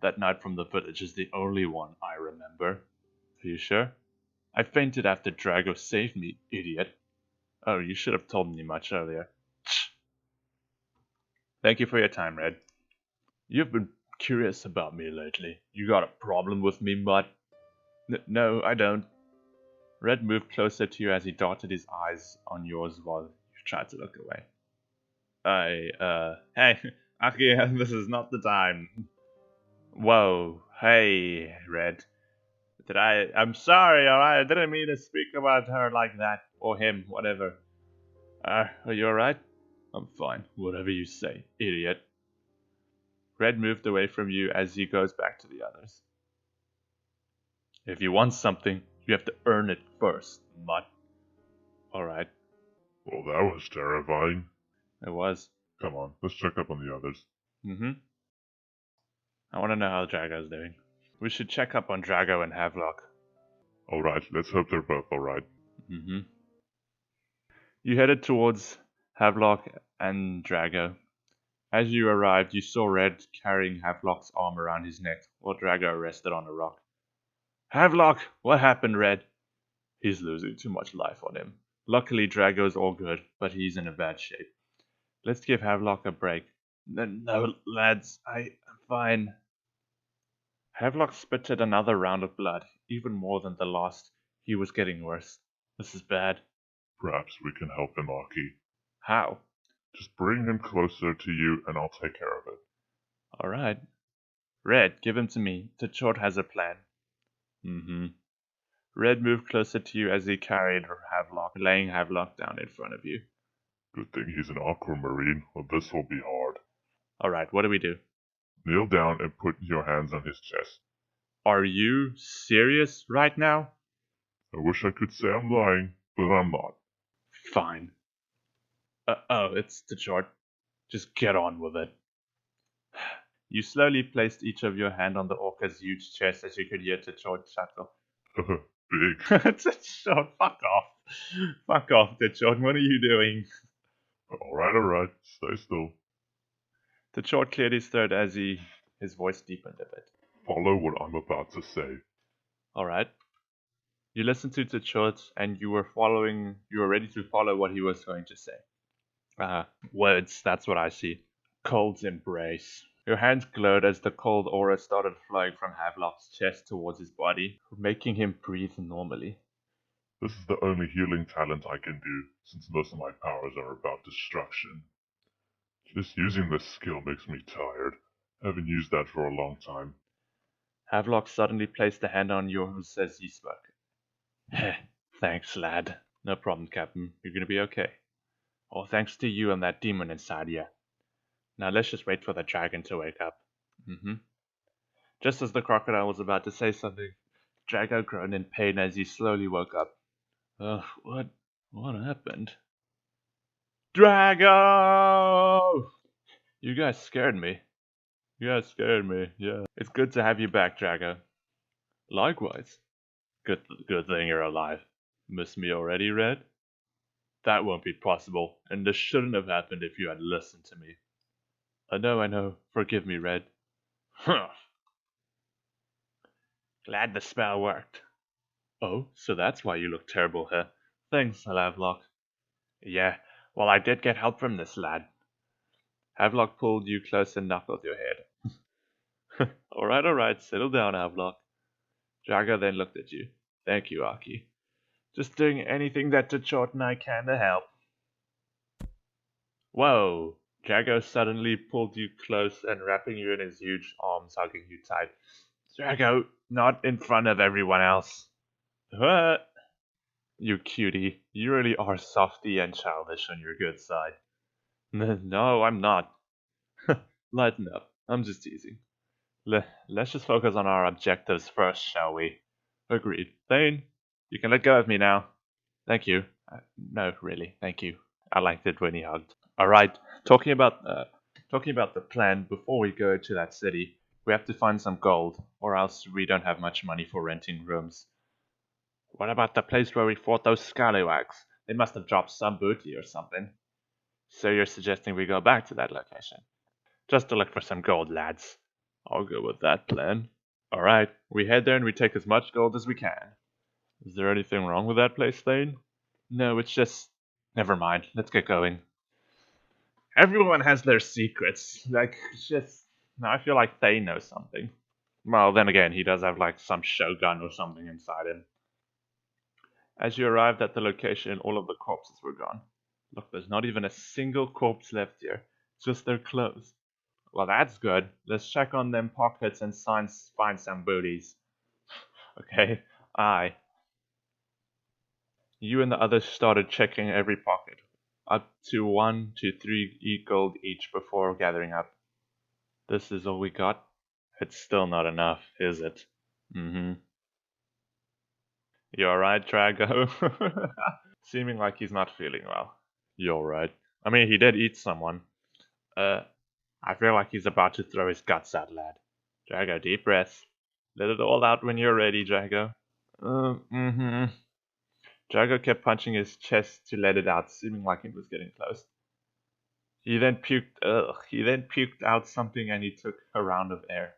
That night from the village is the only one I remember. Are you sure? I fainted after Drago saved me, idiot. Oh, you should have told me much earlier. Thank you for your time, Red. You've been curious about me lately. You got a problem with me, mutt? No, I don't. Red moved closer to you as he darted his eyes on yours while you tried to look away. Hey, Aki, this is not the time. Whoa, hey, Red. I'm sorry, alright? I didn't mean to speak about her like that. Or him, whatever. Are you alright? I'm fine. Whatever you say, idiot. Red moved away from you as he goes back to the others. If you want something, you have to earn it first, mutt. Alright. Well, that was terrifying. It was. Come on, let's check up on the others. Mm-hmm. I want to know how Drago's doing. We should check up on Drago and Havelock. Alright, let's hope they're both alright. Mm-hmm. You headed towards Havelock and Drago. As you arrived, you saw Red carrying Havelock's arm around his neck, while Drago rested on a rock. Havelock! What happened, Red? He's losing too much life on him. Luckily, Drago's all good, but he's in a bad shape. Let's give Havelock a break. No, lads, I'm fine. Havelock spitted another round of blood, even more than the last. He was getting worse. This is bad. Perhaps we can help him, Aki. How? Just bring him closer to you and I'll take care of it. Alright. Red, give him to me. Tachot has a plan. Mm-hmm. Red moved closer to you as he carried Havelock, laying Havelock down in front of you. Good thing he's an aquamarine, or this will be hard. Alright, what do we do? Kneel down and put your hands on his chest. Are you serious right now? I wish I could say I'm lying, but I'm not. Fine. Oh, it's too short. Just get on with it. You slowly placed each of your hand on the orca's huge chest as you could hear Tchort chuckle. Big. Tchort, fuck off. Fuck off, Tchort, what are you doing? Alright, stay still. Tchort cleared his throat as his voice deepened a bit. Follow what I'm about to say. Alright. You listened to Tchort and you were ready to follow what he was going to say. Words, that's what I see. Cold's embrace. Your hands glowed as the cold aura started flowing from Havelock's chest towards his body, making him breathe normally. This is the only healing talent I can do, since most of my powers are about destruction. Just using this skill makes me tired. I haven't used that for a long time. Havelock suddenly placed a hand on yours as he spoke. Thanks, lad. No problem, Captain. You're gonna be okay. All thanks to you and that demon inside you. Now let's just wait for the dragon to wake up. Just as the crocodile was about to say something, Drago groaned in pain as he slowly woke up. Ugh, what happened? Drago! You guys scared me. Yeah. It's good to have you back, Drago. Likewise. Good thing you're alive. Miss me already, Red? That won't be possible, and this shouldn't have happened if you had listened to me. I know. Forgive me, Red. Huh. Glad the spell worked. Oh, so that's why you look terrible here. Thanks, Havelock. Yeah, well, I did get help from this lad. Havelock pulled you close and knuckled your head. Alright, settle down, Havelock. Drago then looked at you. Thank you, Aki. Just doing anything that Tchort and I can to help. Whoa! Drago suddenly pulled you close and wrapping you in his huge arms, hugging you tight. Drago, not in front of everyone else. What? You cutie, you really are softy and childish on your good side. No, I'm not. Lighten up, I'm just teasing. Let's just focus on our objectives first, shall we? Agreed. Thane, you can let go of me now. Thank you. No, really, thank you. I liked it when he hugged. Alright, talking about the plan, before we go to that city, we have to find some gold, or else we don't have much money for renting rooms. What about the place where we fought those scallywags? They must have dropped some booty or something. So you're suggesting we go back to that location? Just to look for some gold, lads. I'll go with that plan. Alright, we head there and we take as much gold as we can. Is there anything wrong with that place, Thane? No, it's just... Never mind, let's get going. Everyone has their secrets. I feel like Thane knows something. Well, then again, he does have some shogun or something inside him. As you arrived at the location, all of the corpses were gone. Look, there's not even a single corpse left here. Just their clothes. Well, that's good. Let's check on them pockets and find some booties. Okay, aye. You and the others started checking every pocket. Up to 1 to 3 gold each before gathering up. This is all we got? It's still not enough, is it? You alright, Drago? Seeming like he's not feeling well. You alright? I mean, he did eat someone. I feel like he's about to throw his guts out, lad. Drago, deep breaths. Let it all out when you're ready, Drago. Drago kept punching his chest to let it out, seeming like it was getting close. He then puked out something and he took a round of air.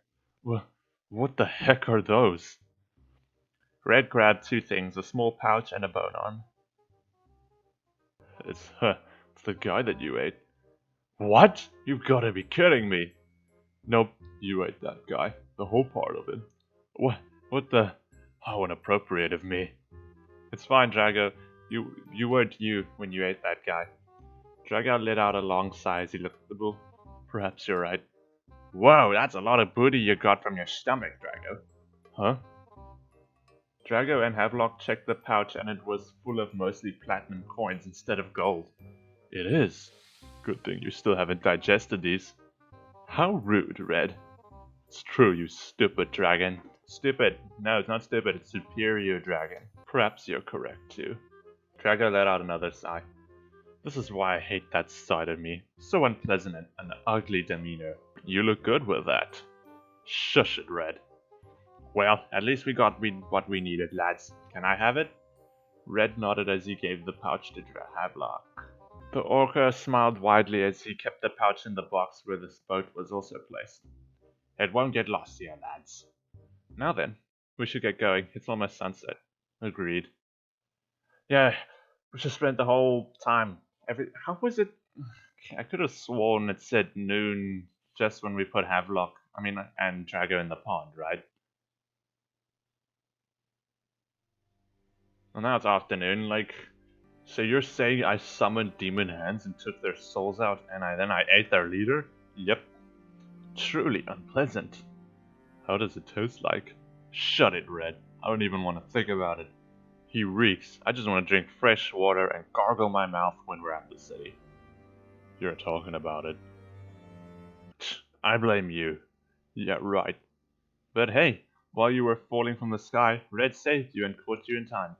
What the heck are those? Red grabbed 2 things, a small pouch and a bone arm. It's the guy that you ate. What? You've gotta be kidding me. Nope, you ate that guy. The whole part of him. What the? How inappropriate of me. It's fine, Drago. You weren't you when you ate that guy. Drago let out a long sigh as he looked at the bull. Perhaps you're right. Whoa, that's a lot of booty you got from your stomach, Drago. Huh? Drago and Havelock checked the pouch and it was full of mostly platinum coins instead of gold. It is. Good thing you still haven't digested these. How rude, Red. It's true, you stupid dragon. Stupid. No, it's not stupid, it's superior dragon. Perhaps you're correct too. Drago let out another sigh. This is why I hate that side of me. So unpleasant and an ugly demeanor. You look good with that. Shush it, Red. Well, at least we got what we needed, lads. Can I have it? Red nodded as he gave the pouch to Havelock. The orca smiled widely as he kept the pouch in the box where the boat was also placed. It won't get lost here, lads. Now then, we should get going. It's almost sunset. Agreed. Yeah, we just spent the whole time. How was it? I could have sworn it said noon just when we put Havelock, and Drago in the pond, right? Well, now it's afternoon, so you're saying I summoned demon hands and took their souls out, and then I ate their leader? Yep. Truly unpleasant. How does it taste like? Shut it, Red. I don't even want to think about it. He reeks. I just want to drink fresh water and gargle my mouth when we're at the city. You're talking about it. I blame you. Yeah, right. But hey, while you were falling from the sky, Red saved you and caught you in time.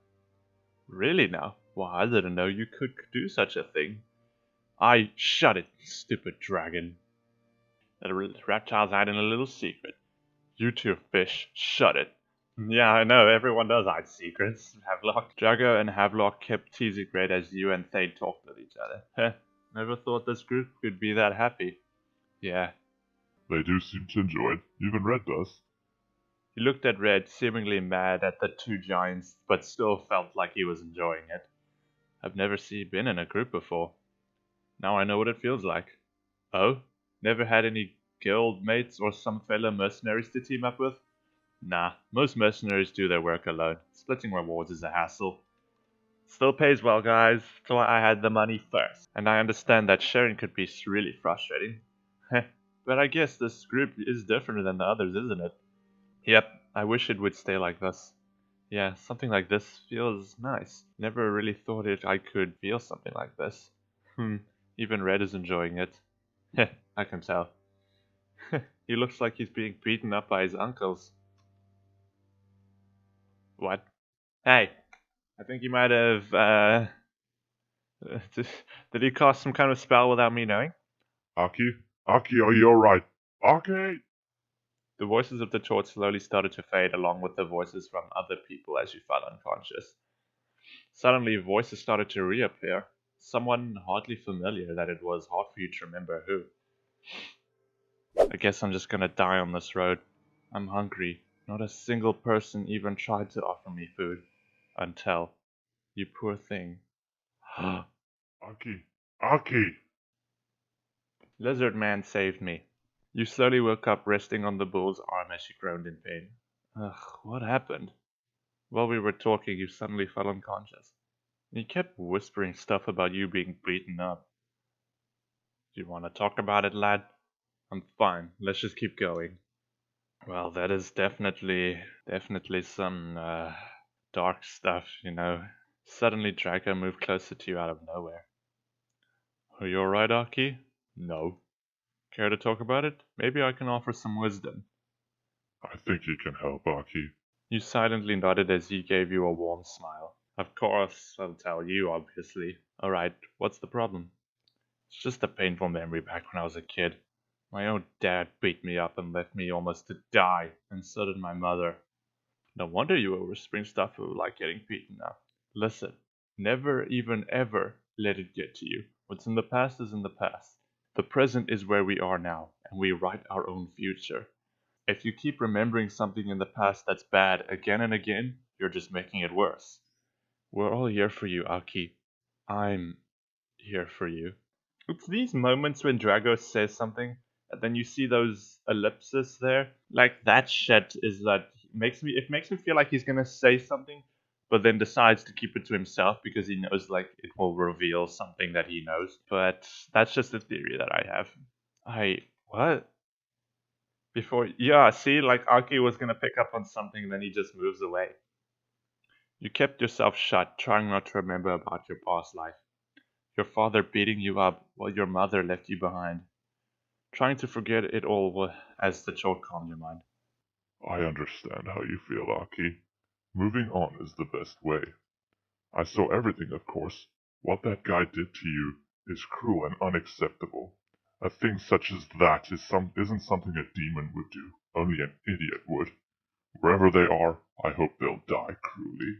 Really now? Well, I didn't know you could do such a thing. Shut it, stupid dragon. The reptile's hiding a little secret. You two fish, shut it. Yeah, I know, everyone does hide secrets. Havelock. Drago and Havelock kept teasing Red as you and Thane talked with each other. Heh, never thought this group could be that happy. Yeah. They do seem to enjoy it. Even Red does. He looked at Red, seemingly mad at the two giants, but still felt like he was enjoying it. I've never been in a group before. Now I know what it feels like. Oh? Never had any guild mates or some fellow mercenaries to team up with? Nah, most mercenaries do their work alone. Splitting rewards is a hassle. Still pays well, guys. That's why I had the money first. And I understand that sharing could be really frustrating. But I guess this group is different than the others, isn't it? Yep, I wish it would stay like this. Yeah, something like this feels nice. Never really thought I could feel something like this. Even Red is enjoying it. Heh, I can tell. He looks like he's being beaten up by his uncles. What? Hey, I think you might have, did he cast some kind of spell without me knowing? Aki? Aki, are you alright? Aki! The voices of the torch slowly started to fade along with the voices from other people as you fell unconscious. Suddenly, voices started to reappear. Someone hardly familiar that it was hard for you to remember who. I guess I'm just gonna die on this road. I'm hungry. Not a single person even tried to offer me food. Until, you poor thing. Aki! Aki! Lizard Man saved me. You slowly woke up resting on the bull's arm as she groaned in pain. Ugh, what happened? While we were talking, you suddenly fell unconscious. He kept whispering stuff about you being beaten up. Do you want to talk about it, lad? I'm fine. Let's just keep going. Well, that is definitely some dark stuff, you know. Suddenly, Drago moved closer to you out of nowhere. Are you alright, Aki? No. Care to talk about it? Maybe I can offer some wisdom. I think you can help, Aki. You silently nodded as he gave you a warm smile. Of course, I'll tell you, obviously. Alright, what's the problem? It's just a painful memory back when I was a kid. My own dad beat me up and left me almost to die, and so did my mother. No wonder you were whispering stuff like getting beaten up. Listen, never even ever let it get to you. What's in the past is in the past. The present is where we are now, and we write our own future. If you keep remembering something in the past that's bad again and again, you're just making it worse. We're all here for you, Aki. I'm here for you. It's these moments when Drago says something, and then you see those ellipses there. Like that shit is that it makes me feel like he's gonna say something, but then decides to keep it to himself because he knows like it will reveal something that he knows. But that's just a theory that I have. What? See, like Aki was gonna pick up on something, then he just moves away. You kept yourself shut, trying not to remember about your past life. Your father beating you up while your mother left you behind. Trying to forget it all as the jolt calmed your mind. I understand how you feel, Aki. Moving on is the best way. I saw everything, of course. What that guy did to you is cruel and unacceptable. A thing such as that isn't something a demon would do. Only an idiot would. Wherever they are, I hope they'll die cruelly.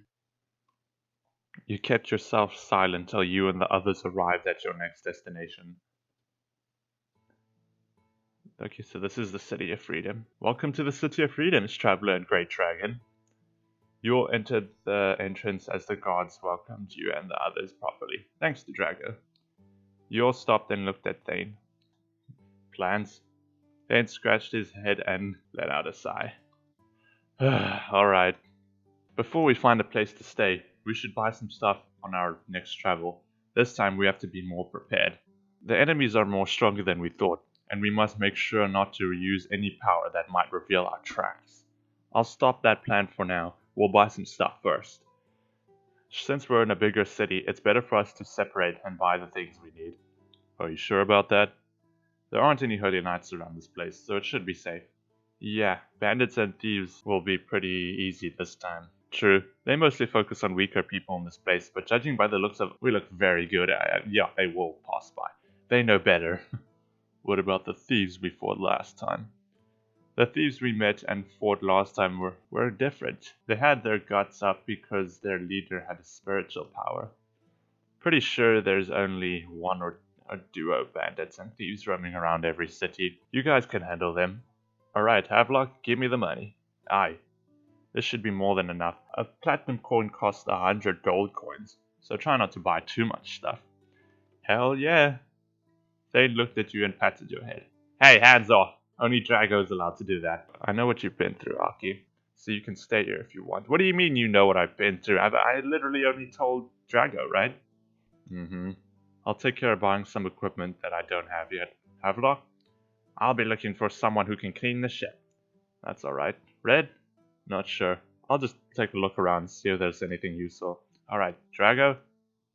You kept yourself silent till you and the others arrived at your next destination. Okay, so this is the City of Freedom. Welcome to the City of Freedom, traveler and great dragon. You all entered the entrance as the guards welcomed you and the others properly, thanks to Drago. You all stopped and looked at Thane. Plans? Thane scratched his head and let out a sigh. Alright. Before we find a place to stay, we should buy some stuff on our next travel. This time we have to be more prepared. The enemies are more stronger than we thought, and we must make sure not to use any power that might reveal our tracks. I'll stop that plan for now. We'll buy some stuff first. Since we're in a bigger city, it's better for us to separate and buy the things we need. Are you sure about that? There aren't any holy knights around this place, so it should be safe. Yeah, bandits and thieves will be pretty easy this time. True, they mostly focus on weaker people in this place, but judging by the looks of it, we look very good. Yeah, they will pass by. They know better. What about the thieves we fought last time? The thieves we met and fought last time were different. They had their guts up because their leader had a spiritual power. Pretty sure there's only one or a duo bandits and thieves roaming around every city. You guys can handle them. Alright, Havelock, give me the money. Aye. This should be more than enough. A platinum coin costs 100 gold coins, so try not to buy too much stuff. Hell yeah. They looked at you and patted your head. Hey, hands off! Only Drago's allowed to do that. I know what you've been through, Aki, so you can stay here if you want. What do you mean you know what I've been through? I literally only told Drago, right? I'll take care of buying some equipment that I don't have yet. Havelock? I'll be looking for someone who can clean the ship. That's alright. Red? Not sure. I'll just take a look around and see if there's anything useful. Alright, Drago?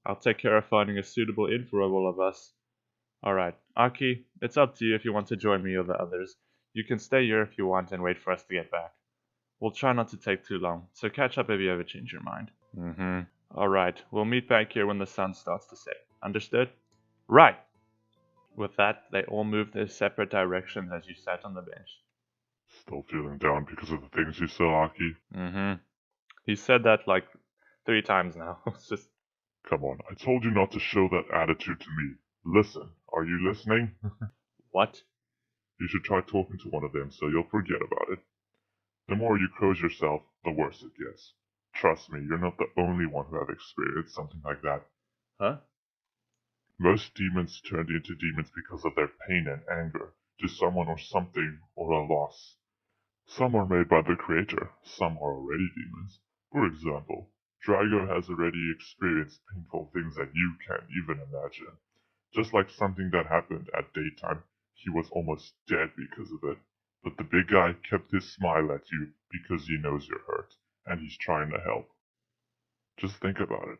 I'll take care of finding a suitable inn for all of us. Alright, Aki, it's up to you if you want to join me or the others. You can stay here if you want and wait for us to get back. We'll try not to take too long, so catch up if you ever change your mind. Alright, we'll meet back here when the sun starts to set. Understood? Right! With that, they all moved their separate directions as you sat on the bench. Still feeling down because of the things you saw, Aki? He said that like 3 times now. It's just... Come on, I told you not to show that attitude to me. Listen, are you listening? What? You should try talking to one of them so you'll forget about it. The more you close yourself, the worse it gets. Trust me, you're not the only one who have experienced something like that. Huh? Most demons turned into demons because of their pain and anger to someone or something or a loss. Some are made by the creator, some are already demons. For example, Drago has already experienced painful things that you can't even imagine. Just like something that happened at daytime, he was almost dead because of it. But the big guy kept his smile at you because he knows you're hurt, and he's trying to help. Just think about it.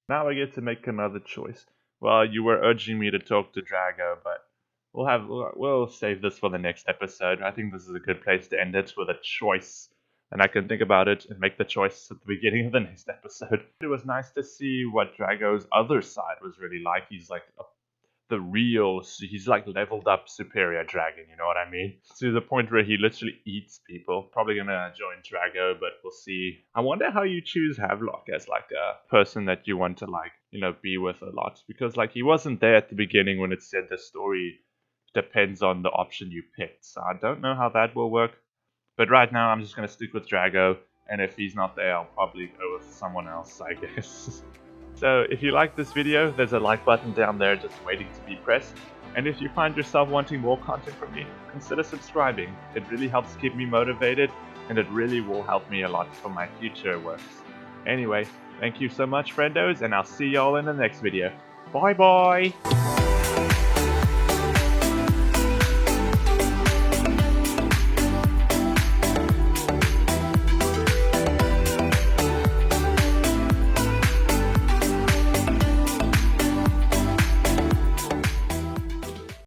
Now I get to make another choice. Well, you were urging me to talk to Drago, but we'll save this for the next episode. I think this is a good place to end it with a choice. And I can think about it and make the choice at the beginning of the next episode. It was nice to see what Drago's other side was really like. He's like he's like leveled up superior dragon, you know what I mean? To the point where he literally eats people. Probably gonna join Drago, but we'll see. I wonder how you choose Havelock as like a person that you want to like, be with a lot. Because like he wasn't there at the beginning when it said the story depends on the option you picked. So I don't know how that will work. But right now I'm just gonna stick with Drago, and if he's not there, I'll probably go with someone else, I guess. So if you like this video, there's a like button down there just waiting to be pressed. And if you find yourself wanting more content from me, consider subscribing. It really helps keep me motivated, and it really will help me a lot for my future works. Anyway, thank you so much, friendos, and I'll see y'all in the next video. Bye bye!